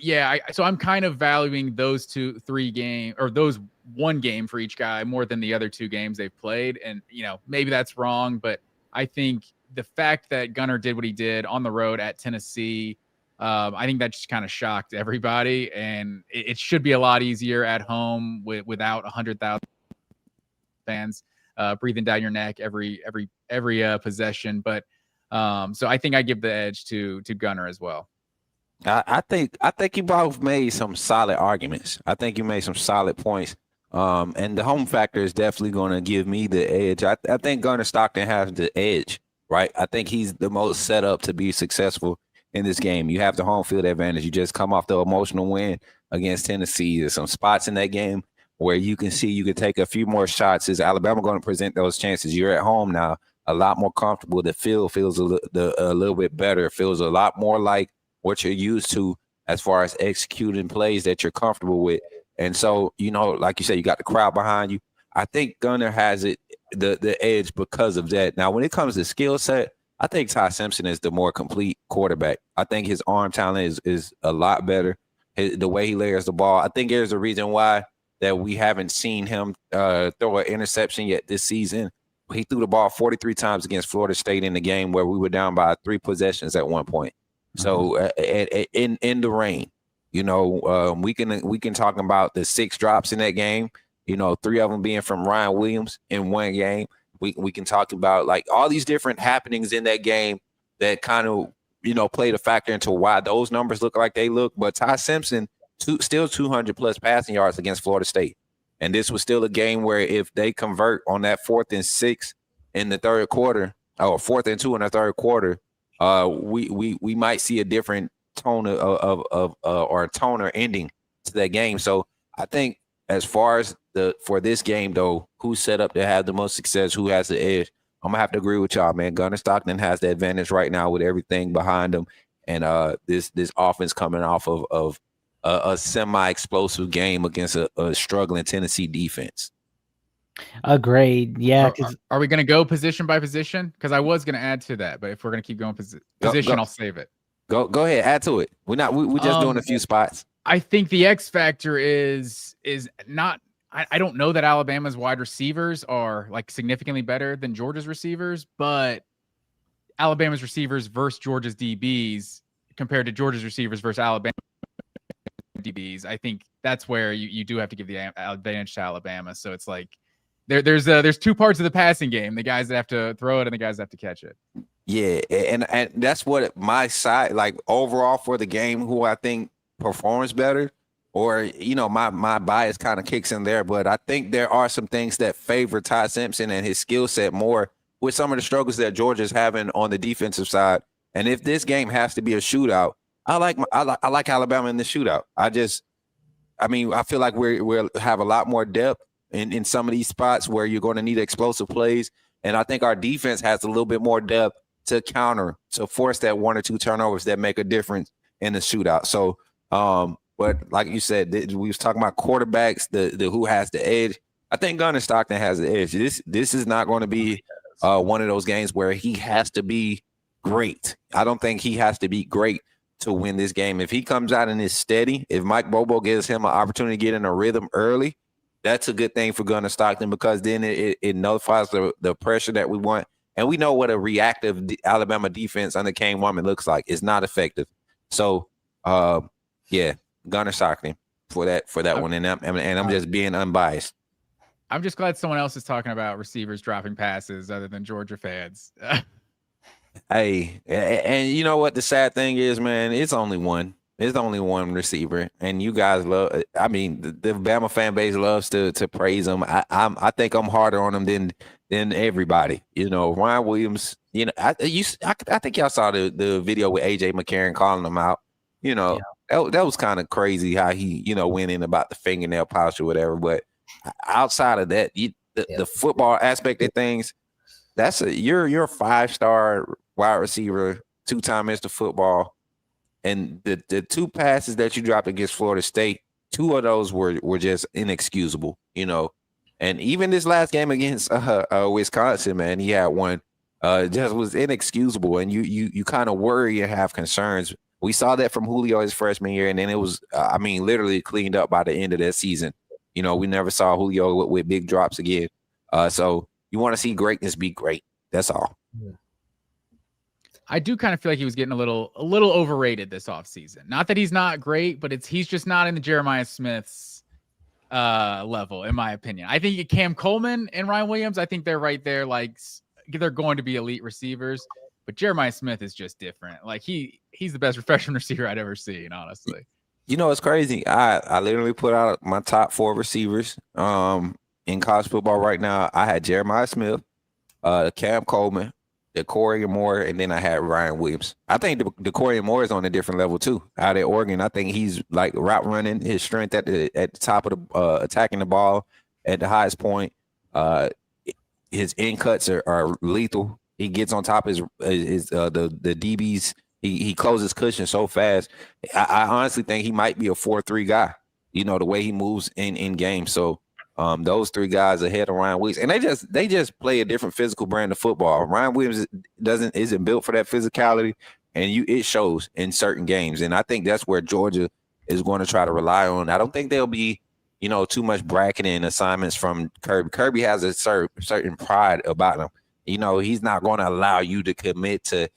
yeah, so I'm kind of valuing those those one game for each guy more than the other two games they've played. And you know, maybe that's wrong, but I think the fact that Gunnar did what he did on the road at Tennessee. I think that just kind of shocked everybody, and it should be a lot easier at home without 100,000 fans breathing down your neck every possession. But so I think I give the edge to Gunnar as well. I think you both made some solid arguments. I think you made some solid points. And the home factor is definitely going to give me the edge. I think Gunnar Stockton has the edge, right? I think he's the most set up to be successful in this game. You have the home field advantage. You just come off the emotional win against Tennessee. There's some spots in that game where you can see you can take a few more shots. Is Alabama going to present those chances? You're at home now, a lot more comfortable. The field feels a little bit better. It feels a lot more like what you're used to as far as executing plays that you're comfortable with. And so, you know, like you said, you got the crowd behind you. I think Gunnar has the edge because of that. Now, when it comes to skill set, I think Ty Simpson is the more complete quarterback. I think his arm talent is a lot better. The way he layers the ball. I think there's a reason why that we haven't seen him throw an interception yet this season. He threw the ball 43 times against Florida State in the game where we were down by 3 possessions at one point. So in the rain, you know, we can talk about the 6 drops in that game. You know, 3 of them being from Ryan Williams in one game. We can talk about like all these different happenings in that game that kind of, you know, played a factor into why those numbers look like they look. But Ty Simpson still 200 plus passing yards against Florida State. And this was still a game where if they convert on that 4th and 6 in the third quarter, or 4th and 2 in the third quarter, we might see a different tone or a toner ending to that game. So I think as far as for this game though, who's set up to have the most success, who has the edge, I'm gonna have to agree with y'all, man. Gunnar Stockton has the advantage right now with everything behind him, and this offense coming off of a semi-explosive game against a struggling Tennessee defense. Agreed. Yeah, because Are we going to go position by position? Because I was going to add to that, but if we're going to keep going position, I'll save it. Go ahead, add to it. We're just doing a few spots. I think the X factor is not. I don't know that Alabama's wide receivers are like significantly better than Georgia's receivers, but Alabama's receivers versus Georgia's DBs compared to Georgia's receivers versus Alabama DBs, I think that's where you do have to give the advantage to Alabama. So it's like there's two parts of the passing game: the guys that have to throw it and the guys that have to catch it. Yeah, and that's what my side, like overall for the game, who I think performs better, or my bias kind of kicks in there. But I think there are some things that favor Ty Simpson and his skill set more with some of the struggles that Georgia's having on the defensive side. And if this game has to be a shootout, I like Alabama in the shootout. I feel like we'll have a lot more depth in some of these spots where you're going to need explosive plays. And I think our defense has a little bit more depth to counter, to force that 1 or 2 turnovers that make a difference in the shootout. So, but like you said, we was talking about quarterbacks, the who has the edge. I think Gunnar Stockton has the edge. This is not going to be one of those games where he has to be great. I don't think he has to be great to win this game. If he comes out and is steady, if Mike Bobo gives him an opportunity to get in a rhythm early, that's a good thing for Gunnar Stockton, because then it nullifies the pressure that we want. And we know what a reactive Alabama defense under Kane Wommack looks like. It's not effective. So, Gunnar Stockton for that one. And I'm just being unbiased. I'm just glad someone else is talking about receivers dropping passes other than Georgia fans. Hey, and you know what the sad thing is, man? It's only one. It's only one receiver, and you guys love. I mean, the Bama fan base loves to praise him. I think I'm harder on him than everybody. Ryan Williams. I think y'all saw the video with AJ McCarron calling him out. That was kind of crazy how he went in about the fingernail polish or whatever. But outside of that, the football aspect of things, you're a 5-star wide receiver, 2-time Mr. Football, and the 2 passes that you dropped against Florida State, 2 of those were just inexcusable, And even this last game against Wisconsin, man, he had one just was inexcusable, and you kind of worry and have concerns. We saw that from Julio his freshman year, and then it was literally cleaned up by the end of that season. We never saw Julio with big drops again. So you want to see greatness be great. That's all. Yeah. I do kind of feel like he was getting a little overrated this offseason. Not that he's not great, but he's just not in the Jeremiah Smith's level, in my opinion. I think Cam Coleman and Ryan Williams, I think they're right there. Like, they're going to be elite receivers, but Jeremiah Smith is just different. Like, he's the best freshman receiver I'd ever seen, honestly. It's crazy. I literally put out my top 4 receivers in college football right now. I had Jeremiah Smith, Cam Coleman, DeCorian Moore, and then I had Ryan Williams. I think DeCorian Moore is on a different level too. Out at Oregon, I think he's like route running, his strength at the top of the attacking the ball at the highest point. His in cuts are lethal. He gets on top of the DBs. He closes cushion so fast. I honestly think he might be a 4-3 guy. The way he moves in game. So those 3 guys ahead of Ryan Williams, and they just play a different physical brand of football. Ryan Williams isn't built for that physicality, and it shows in certain games. And I think that's where Georgia is going to try to rely on. I don't think there'll be too much bracketing assignments from Kirby. Kirby has a certain pride about him. He's not going to allow you to commit to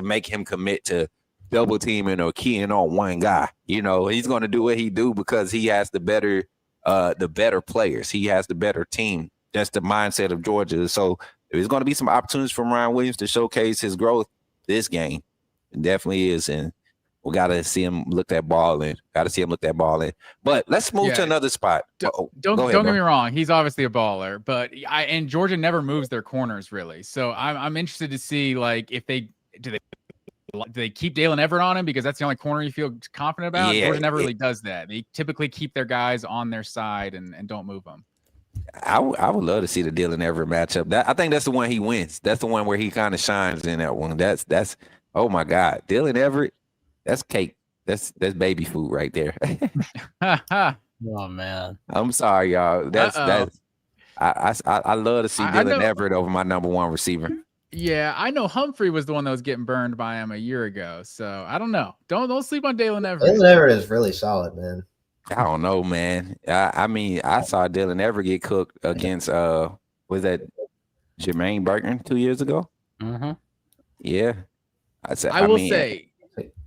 make him commit to double teaming or keying on one guy. He's going to do what he do because he has the better players. He has the better team. That's the mindset of Georgia. So there's going to be some opportunities for Ryan Williams to showcase his growth this game. It definitely is. And We got to see him look that ball in. But let's move to Yeah. another spot. Don't Go ahead, get bro. me wrong. He's obviously a baller, but and Georgia never moves their corners really. So I'm interested to see like if they do they keep Dalen Everett on him because that's the only corner you feel confident about. Yeah, Georgia never really does that. They typically keep their guys on their side and don't move them. I would love to see the Dylan Everett matchup. I think that's the one he wins. That's the one where he kind of shines in that one. That's oh my God, Dylan Everett. That's cake. That's baby food right there. Oh man, I'm sorry, y'all. I love to see Dylan Everett over my number one receiver. Yeah, I know Humphrey was the one that was getting burned by him a year ago. So I don't know. Don't sleep on Dalen Everett. Dalen Everett is really solid, man. I don't know, man. I mean, I saw Dylan Everett get cooked against was that Jermaine Burton 2 years ago? Mm-hmm. Yeah. I will say,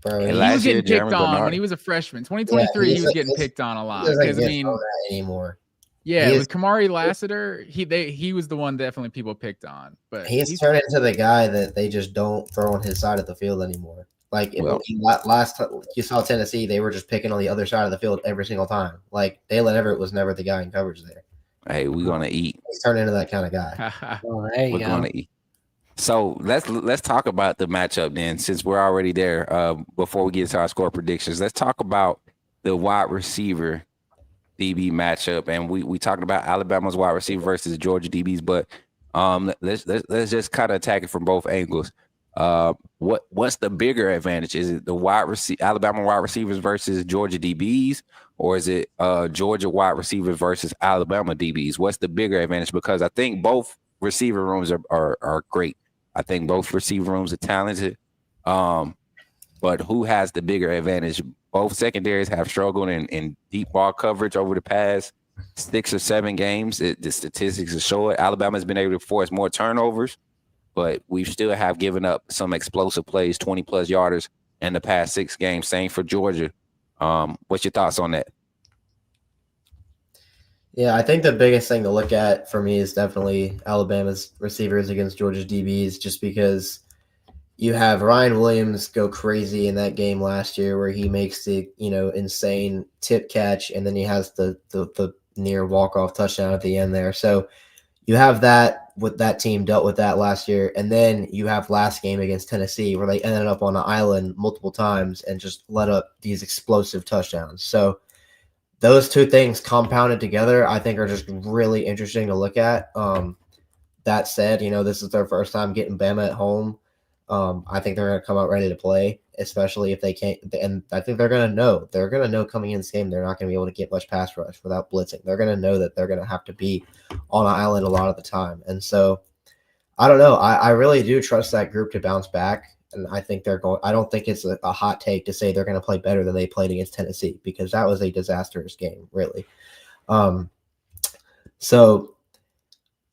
bro, he was getting picked on when he was a freshman. 2023, he was getting picked on a lot. Because I mean, anymore. Yeah, with Kamari Lassiter, he was the one definitely people picked on. But he's turned into the guy that they just don't throw on his side of the field anymore. Like last time you saw Tennessee, they were just picking on the other side of the field every single time. Like Dalen Everett was never the guy in coverage there. Hey, we're gonna eat. He's turned into that kind of guy. Well, there you we're go. gonna eat. So let's talk about the matchup then, since we're already there. Before we get to our score predictions, let's talk about the wide receiver DB matchup, and we talked about Alabama's wide receiver versus Georgia DBs, but let's just kind of attack it from both angles. What's the bigger advantage? Is it the Alabama wide receivers versus Georgia DBs, or is it Georgia wide receivers versus Alabama DBs? What's the bigger advantage? Because I think both receiver rooms are great. I think both receiver rooms are talented. But who has the bigger advantage? Both secondaries have struggled in deep ball coverage over the past 6 or 7 games. The statistics show it. Alabama's been able to force more turnovers, but we still have given up some explosive plays, 20-plus yarders in the past 6 games. Same for Georgia. What's your thoughts on that? Yeah, I think the biggest thing to look at for me is definitely Alabama's receivers against Georgia's DBs, just because you have Ryan Williams go crazy in that game last year where he makes the insane tip catch, and then he has the near walk-off touchdown at the end there. So you have that with that team dealt with that last year, and then you have last game against Tennessee where they ended up on an island multiple times and just let up these explosive touchdowns. So those two things compounded together, I think, are just really interesting to look at. That said, this is their first time getting Bama at home. I think they're going to come out ready to play, especially if they can't. And I think they're going to know. They're going to know coming in this game they're not going to be able to get much pass rush without blitzing. They're going to know that they're going to have to be on an island a lot of the time. And so, I don't know. I really do trust that group to bounce back. And I think they're going. I don't think it's a hot take to say they're going to play better than they played against Tennessee, because that was a disastrous game, really. So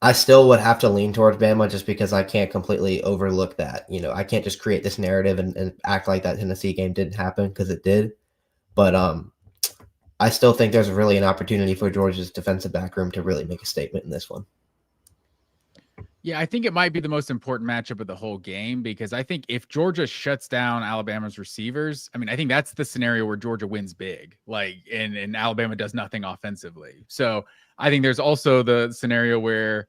I still would have to lean towards Bama just because I can't completely overlook that. I can't just create this narrative and act like that Tennessee game didn't happen, because it did. But I still think there's really an opportunity for Georgia's defensive back room to really make a statement in this one. Yeah, I think it might be the most important matchup of the whole game, because I think if Georgia shuts down Alabama's receivers, I think that's the scenario where Georgia wins big, and Alabama does nothing offensively. So I think there's also the scenario where,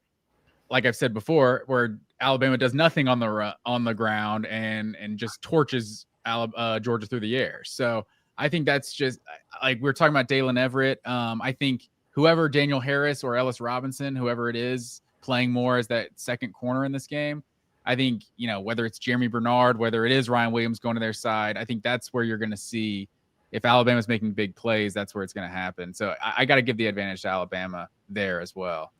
like I've said before, where Alabama does nothing on the ground and just torches Georgia through the air. So I think that's just like we're talking about Dalen Everett. I think whoever, Daniel Harris or Ellis Robinson, whoever it is, playing more as that second corner in this game, I think, whether it's Jeremy Bernard, whether it is Ryan Williams going to their side, I think that's where you're going to see, if Alabama's making big plays, that's where it's going to happen. So I got to give the advantage to Alabama there as well.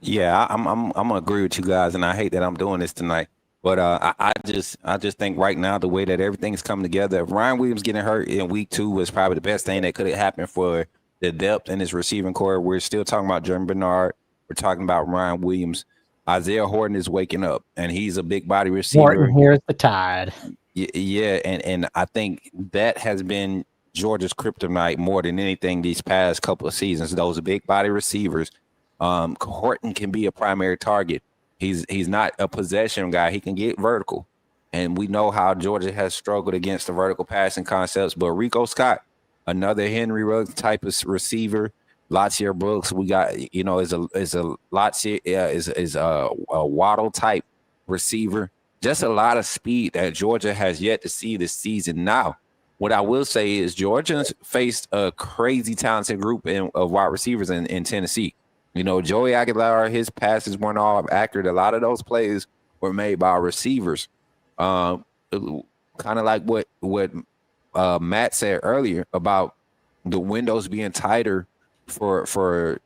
Yeah, I'm gonna agree with you guys, and I hate that I'm doing this tonight, but I just think right now the way that everything's coming together, if Ryan Williams getting hurt in week 2 was probably the best thing that could have happened for the depth in his receiving core. We're still talking about Jeremy Bernard. We're talking about Ryan Williams. Isaiah Horton is waking up, and he's a big body receiver. Horton, here's the tide. Yeah, and I think that has been Georgia's kryptonite more than anything these past couple of seasons. Those big body receivers. Horton can be a primary target. He's not a possession guy. He can get vertical. And we know how Georgia has struggled against the vertical passing concepts. But Rico Scott, another Henry Ruggs type of receiver. Latier Brooks, we got, is a Latier, is a Waddle type receiver. Just a lot of speed that Georgia has yet to see this season. Now, what I will say is Georgia's faced a crazy talented group of wide receivers in Tennessee. Joey Aguilar, his passes weren't all accurate. A lot of those plays were made by receivers. Kind of like what Matt said earlier about the windows being tighter for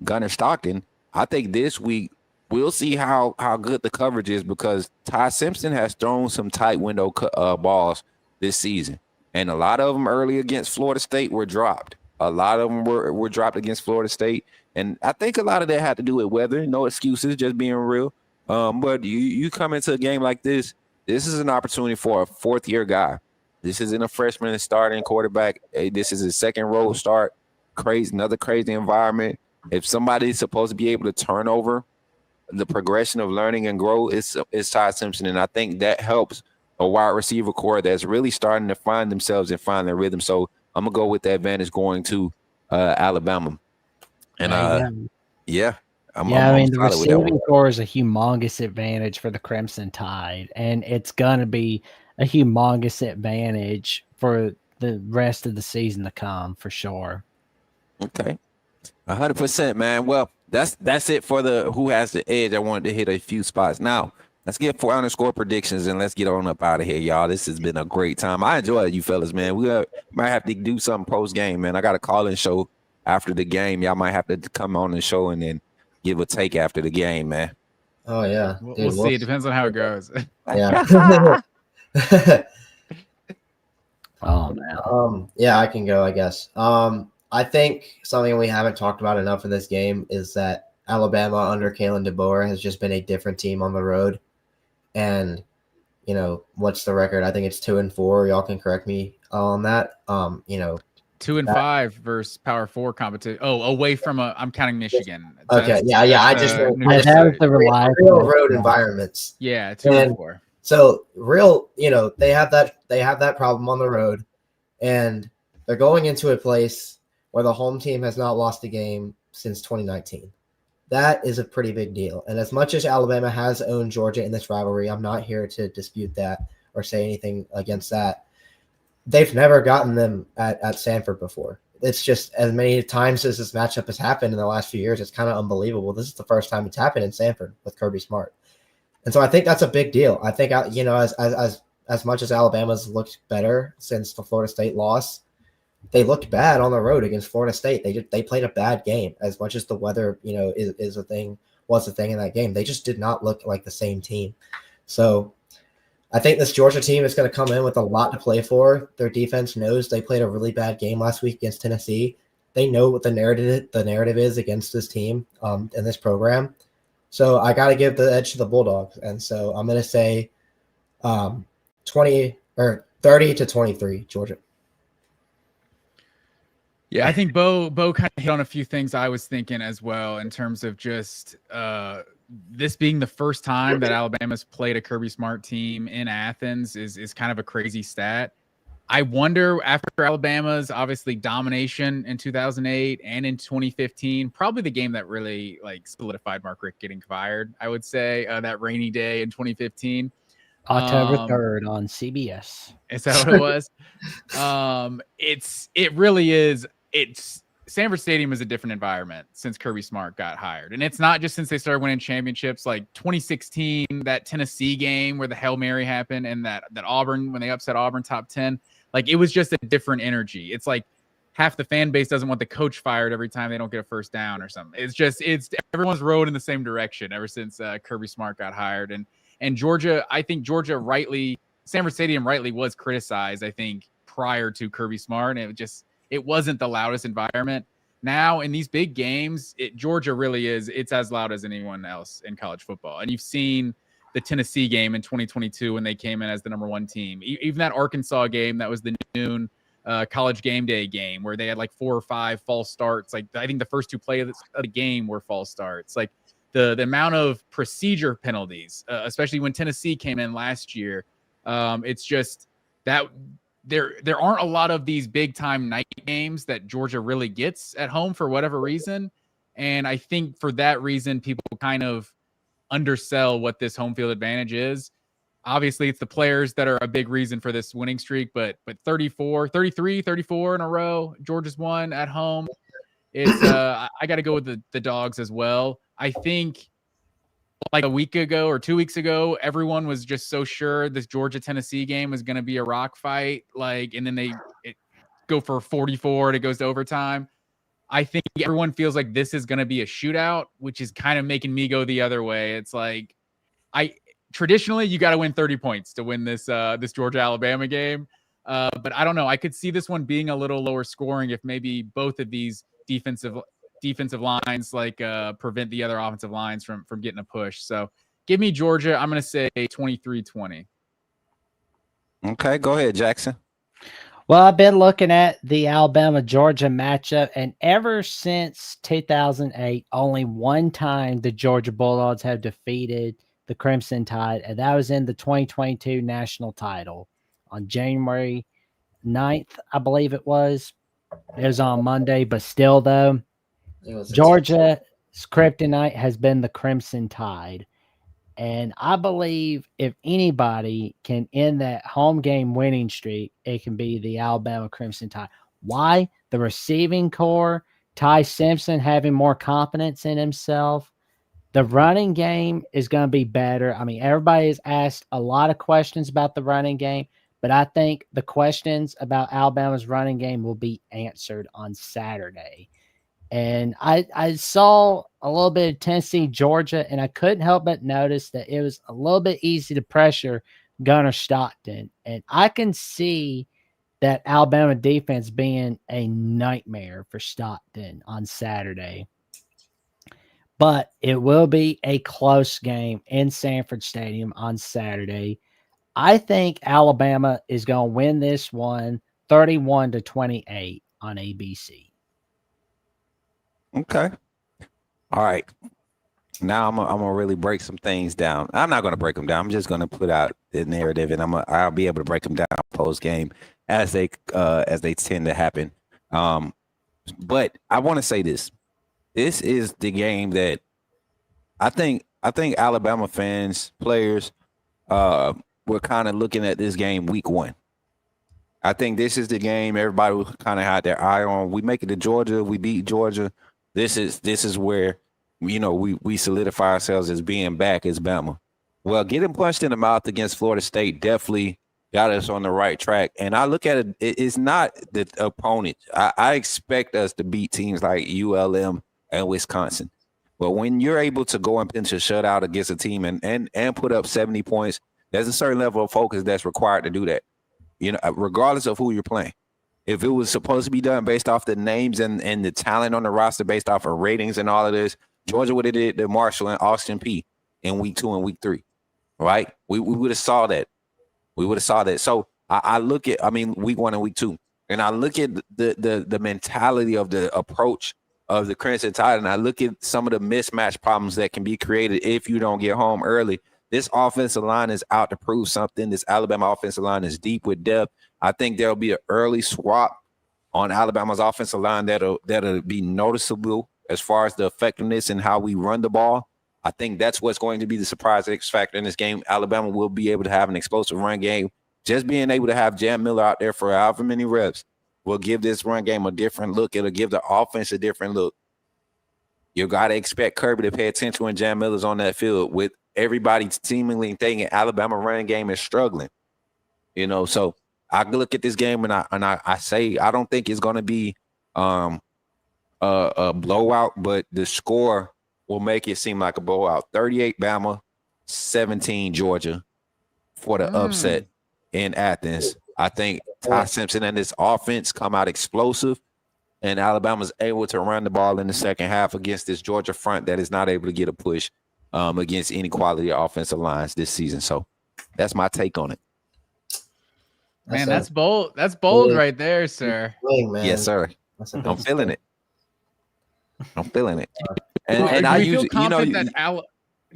Gunnar Stockton. I think this week we'll see how good the coverage is, because Ty Simpson has thrown some tight window balls this season. And a lot of them early against Florida State were dropped. A lot of them were dropped against Florida State. And I think a lot of that had to do with weather. No excuses, just being real. But you come into a game like this is an opportunity for a fourth-year guy. This isn't a freshman starting quarterback. This is his second road start. Another crazy environment. If somebody's supposed to be able to turn over the progression of learning and grow, it's Ty Simpson. And I think that helps a wide receiver core that's really starting to find themselves and find their rhythm. So I'm going to go with the advantage going to Alabama. And the solid receiving core is a humongous advantage for the Crimson Tide, and it's going to be a humongous advantage for the rest of the season to come, for sure. Okay. 100%, man. Well, that's it for the who has the edge. I wanted to hit a few spots. Now, let's get 400 score predictions and let's get on up out of here, y'all. This has been a great time. I enjoy you fellas, man. We might have to do something post-game, man. I got a call-in show after the game. Y'all might have to come on the show and then give a take after the game, man. Oh, yeah. We'll see. It depends on how it goes. Yeah. Oh, man. Yeah, I can go, I guess. I think something we haven't talked about enough in this game is that Alabama under Kalen DeBoer has just been a different team on the road. And, what's the record? I think it's 2-4. Y'all can correct me on that. 2-5 versus Power 4 competition. Oh, away from I'm counting Michigan. Okay, yeah. I just that was the real road environments. Yeah, 2-4. So real, they have that problem on the road, and they're going into a place where the home team has not lost a game since 2019. That is a pretty big deal. And as much as Alabama has owned Georgia in this rivalry, I'm not here to dispute that or say anything against that. They've never gotten them at Sanford before. It's just as many times as this matchup has happened in the last few years, it's kind of unbelievable. This is the first time it's happened in Sanford with Kirby Smart. And so I think that's a big deal. I think, as much as Alabama's looked better since the Florida State loss, they looked bad on the road against Florida State. They played a bad game. As much as the weather, was a thing in that game. They just did not look like the same team. So I think this Georgia team is going to come in with a lot to play for. Their defense knows they played a really bad game last week against Tennessee. They know what the narrative is against this team in this program. So I got to give the edge to the Bulldogs. And so I'm going to say 30-23, Georgia. Yeah, I think Bo kind of hit on a few things I was thinking as well in terms of just this being the first time that Alabama's played a Kirby Smart team in Athens is kind of a crazy stat. I wonder, after Alabama's obviously domination in 2008 and in 2015, probably the game that really solidified Mark Richt getting fired, I would say, that rainy day in 2015. October 3rd on CBS. Is that what it was? It really is. Sanford Stadium is a different environment since Kirby Smart got hired. And it's not just since they started winning championships, like 2016, that Tennessee game where the Hail Mary happened, and that Auburn, when they upset Auburn top 10, it was just a different energy. It's like half the fan base doesn't want the coach fired every time they don't get a first down or something. It's everyone's rowed in the same direction ever since Kirby Smart got hired. And Georgia, I think Sanford Stadium rightly was criticized, I think, prior to Kirby Smart. And it wasn't the loudest environment. Now in these big games, Georgia really is. It's as loud as anyone else in college football. And you've seen the Tennessee game in 2022 when they came in as the number one team. Even that Arkansas game, that was the noon college game day game where they had 4 or 5 false starts. I think the first 2 plays of the game were false starts. the amount of procedure penalties, especially when Tennessee came in last year. It's just that there aren't a lot of these big time night games that Georgia really gets at home for whatever reason. And I think for that reason, people kind of undersell what this home field advantage is. Obviously, it's the players that are a big reason for this winning streak, but 34 in a row, Georgia's won at home. It's I got to go with the dogs as well. I think like a week ago or 2 weeks ago, everyone was just so sure this Georgia-Tennessee game was going to be a rock fight, and then they go for 44 and it goes to overtime. I think everyone feels like this is going to be a shootout, which is kind of making me go the other way. It's like traditionally you got to win 30 points to win this Georgia-Alabama game. But I don't know. I could see this one being a little lower scoring if maybe both of these defensive lines prevent the other offensive lines from getting a push. So give me Georgia. I'm going to say 23-20. Okay, go ahead, Jackson. Well, I've been looking at the Alabama-Georgia matchup, and ever since 2008, only one time the Georgia Bulldogs have defeated the Crimson Tide, and that was in the 2022 national title on January 9th, I believe it was. It was on Monday, but still, though, Georgia's kryptonite has been the Crimson Tide. And I believe if anybody can end that home game winning streak, it can be the Alabama Crimson Tide. Why? The receiving core, Ty Simpson having more confidence in himself. The running game is going to be better. I mean, everybody has asked a lot of questions about the running game, but I think the questions about Alabama's running game will be answered on Saturday. And I saw a little bit of Tennessee, Georgia, and I couldn't help but notice that it was a little bit easy to pressure Gunnar Stockton. And I can see that Alabama defense being a nightmare for Stockton on Saturday. But it will be a close game in Sanford Stadium on Saturday. I think Alabama is going to win this one 31-28 on ABC. Okay. All right. Now I'm gonna really break some things down. I'm not gonna break them down. I'm just gonna put out the narrative, and I'll be able to break them down post game as they tend to happen. But I want to say this. This is the game that I think Alabama fans, players, were kind of looking at this game week one. I think this is the game everybody kind of had their eye on. We make it to Georgia. We beat Georgia. This is where, we solidify ourselves as being back as Bama. Well, getting punched in the mouth against Florida State definitely got us on the right track. And I look at it, it's not the opponent. I expect us to beat teams like ULM and Wisconsin. But when you're able to go and pinch a shutout against a team and put up 70 points, there's a certain level of focus that's required to do that, regardless of who you're playing. If it was supposed to be done based off the names and the talent on the roster, based off of ratings and all of this, Georgia would have did the Marshall and Austin P in week 2 and week 3, right? We would have saw that. We would have saw that. So I look at, week 1 and week 2, and I look at the mentality of the approach of the Crimson Tide, and I look at some of the mismatch problems that can be created if you don't get home early. This offensive line is out to prove something. This Alabama offensive line is deep with depth. I think there'll be an early swap on Alabama's offensive line that'll be noticeable as far as the effectiveness and how we run the ball. I think that's what's going to be the surprise X factor in this game. Alabama will be able to have an explosive run game. Just being able to have Jam Miller out there for however many reps will give this run game a different look. It'll give the offense a different look. You got to expect Kirby to pay attention when Jam Miller's on that field, with everybody seemingly thinking Alabama running game is struggling. So I look at this game and I say I don't think it's going to be a blowout, but the score will make it seem like a blowout. 38 Bama, 17 Georgia for the upset in Athens. I think Ty Simpson and this offense come out explosive, and Alabama's able to run the ball in the second half against this Georgia front that is not able to get a push against any quality offensive lines this season. So that's my take on it. Man, that's bold. That's bold right there, sir. Man. Yes, sir. I'm feeling it. I'm feeling it. And do I we feel use, you know, confident that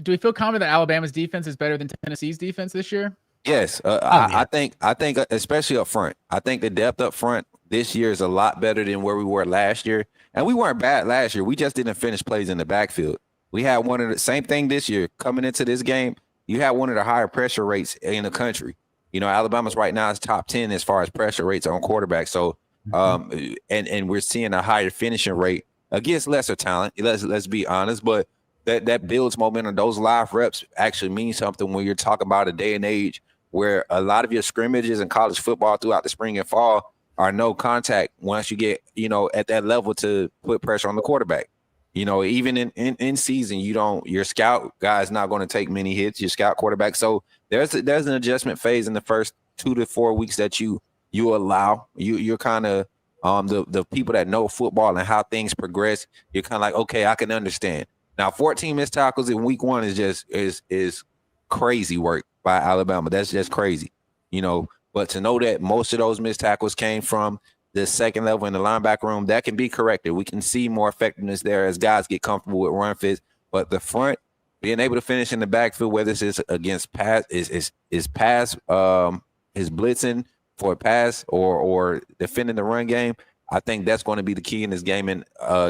do we feel confident that Alabama's defense is better than Tennessee's defense this year? yes, yeah. I think especially up front. I think the depth up front this year is a lot better than where we were last year. And we weren't bad last year. We just didn't finish plays in the backfield. We had one of the same thing this year coming into this game. You had one of the higher pressure rates in the country. You know, Alabama's right now is top 10 as far as pressure rates on quarterback. So, and we're seeing a higher finishing rate against lesser talent. Let's be honest, but that builds momentum. Those live reps actually mean something when you're talking about a day and age where a lot of your scrimmages in college football throughout the spring and fall are no contact once you get, you know, at that level to put pressure on the quarterback. You know, even in season, your scout guy is not going to take many hits, your scout quarterback. So there's an adjustment phase in the first 2 to 4 weeks that you allow. You're kind of the people that know football and how things progress. You're kind of like, okay, I can understand. Now, 14 missed tackles in week 1 is just is crazy work by Alabama. That's just crazy, you know. But to know that most of those missed tackles came from the second level in the linebacker room, that can be corrected. We can see more effectiveness there as guys get comfortable with run fits. But the front, being able to finish in the backfield, whether it's against pass, is blitzing for a pass or defending the run game. I think that's going to be the key in this game. And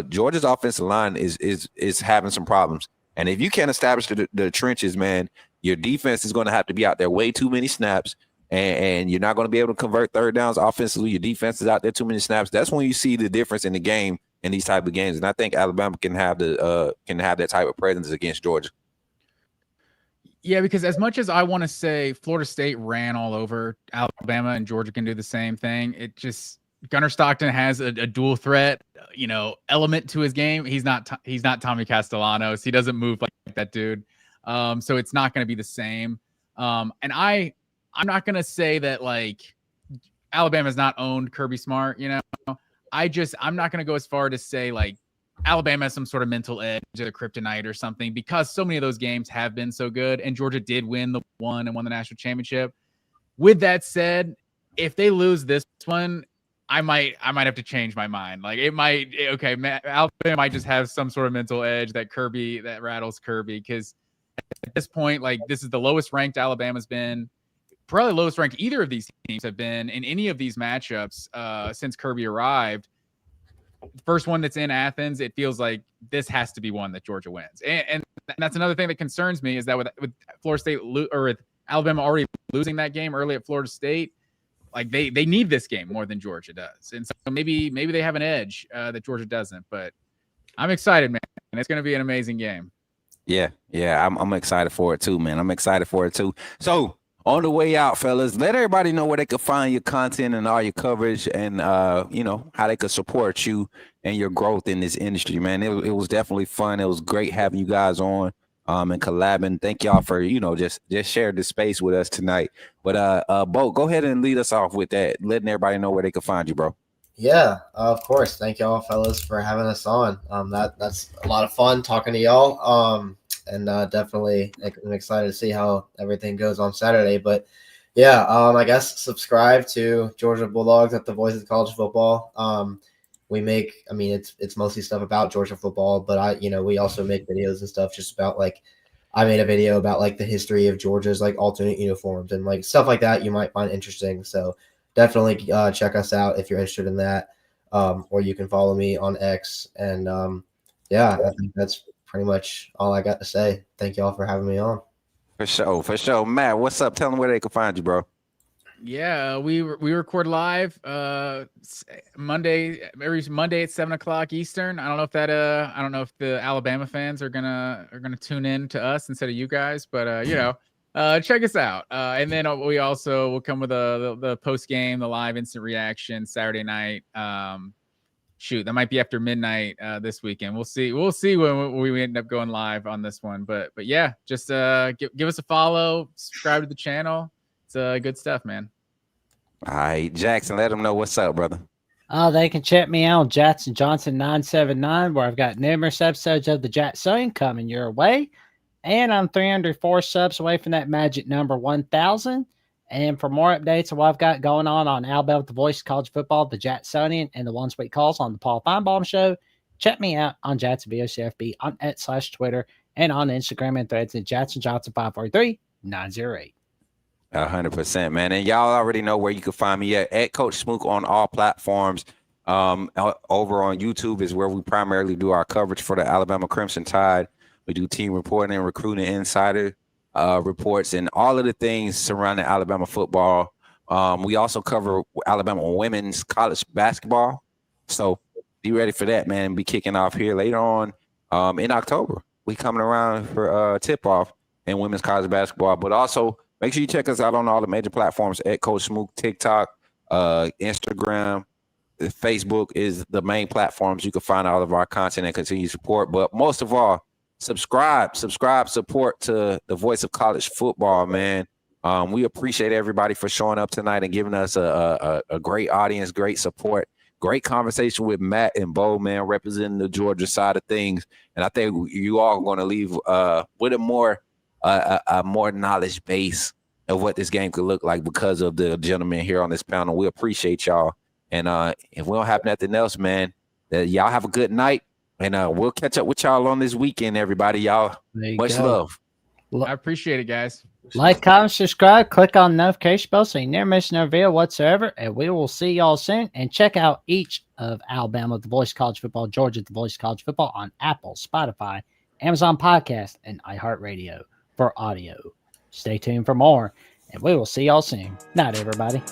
Georgia's offensive line is having some problems. And if you can't establish the trenches, man, your defense is going to have to be out there way too many snaps. And you're not going to be able to convert third downs offensively. Your defense is out there too many snaps. That's when you see the difference in the game in these type of games. And I think Alabama can have that type of presence against Georgia. Yeah, because as much as I want to say Florida State ran all over Alabama and Georgia can do the same thing, it just Gunnar Stockton has a dual threat, you know, element to his game. He's not Tommy Castellanos. He doesn't move like that dude. So it's not going to be the same. And I'm not going to say that like Alabama's not owned Kirby Smart, you know. I'm not going to go as far to say like Alabama has some sort of mental edge or the kryptonite or something because so many of those games have been so good and Georgia did win the national championship. With that said, if they lose this one, I might have to change my mind. Like Alabama might just have some sort of mental edge that rattles Kirby because at this point, like this is the lowest ranked Alabama's been. Probably lowest ranked either of these teams have been in any of these matchups since Kirby arrived. The first one that's in Athens, it feels like this has to be one that Georgia wins. And that's another thing that concerns me is that with Florida State or with Alabama already losing that game early at Florida State, like they need this game more than Georgia does. And so maybe they have an edge that Georgia doesn't. But I'm excited, man. And it's going to be an amazing game. Yeah, I'm excited for it too, man. I'm excited for it too. So on the way out, fellas, let everybody know where they can find your content and all your coverage and, you know, how they could support you and your growth in this industry, man. It was definitely fun. It was great having you guys on and collabing. Thank y'all for, you know, just sharing the space with us tonight. But, Bo, go ahead and lead us off with that, letting everybody know where they can find you, bro. Yeah, of course. Thank y'all, fellas, for having us on. That's a lot of fun talking to y'all. And definitely I'm excited to see how everything goes on Saturday. But yeah, I guess subscribe to Georgia Bulldogs at the Voice of College Football. It's mostly stuff about Georgia football, but we also make videos and stuff just about like I made a video about like the history of Georgia's like alternate uniforms and like stuff like that you might find interesting. So definitely check us out if you're interested in that. Or you can follow me on X. And I think that's pretty much all I got to say. Thank y'all for having me on. For sure. Matt, what's up? Tell them where they can find you, bro. Yeah, we record live every Monday at 7:00 Eastern. I don't know if the Alabama fans are gonna tune in to us instead of you guys, but check us out. And then we also will come with the post game, the live instant reaction Saturday night. That might be after midnight this weekend. We'll see when we end up going live on this one. But yeah, just give us a follow, subscribe to the channel. It's good stuff, man. All right, Jackson, let them know what's up, brother. They can check me out on Jackson Johnson 979, where I've got numerous episodes of the Jackson coming your way. And I'm 304 subs away from that magic number 1,000. And for more updates of what I've got going on Alabama, the Voice of College Football, the Jacksonian, and the One Sweet Calls on the Paul Feinbaum Show, check me out on Jackson VOCFB on /Twitter and on Instagram and Threads at Jackson Johnson 543-908. 100%, man. And y'all already know where you can find me at Coach Smook on all platforms. Over on YouTube is where we primarily do our coverage for the Alabama Crimson Tide. We do team reporting and recruiting insider reports and all of the things surrounding Alabama football. We also cover Alabama women's college basketball. So be ready for that, man. Be kicking off here later on in October. We coming around for tip-off in women's college basketball. But also make sure you check us out on all the major platforms at Coach Smook, TikTok, Instagram, Facebook is the main platforms you can find all of our content and continue support. But most of all, subscribe, support to the voice of college football, man. We appreciate everybody for showing up tonight and giving us a great audience, great support, great conversation with Matt and Bo, man, representing the Georgia side of things. And I think you all are going to leave with a more knowledge base of what this game could look like because of the gentlemen here on this panel. We appreciate y'all. And if we don't have nothing else, man, y'all have a good night. And we'll catch up with y'all on this weekend, everybody. Y'all, much love. I appreciate it, guys. Like, comment, subscribe, click on the notification bell so you never miss no video whatsoever. And we will see y'all soon. And check out each of Alabama, The Voice of College Football, Georgia, The Voice of College Football on Apple, Spotify, Amazon Podcast, and iHeartRadio for audio. Stay tuned for more. And we will see y'all soon. Night, everybody.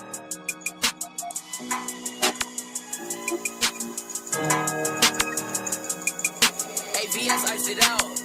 AVS, ice it out.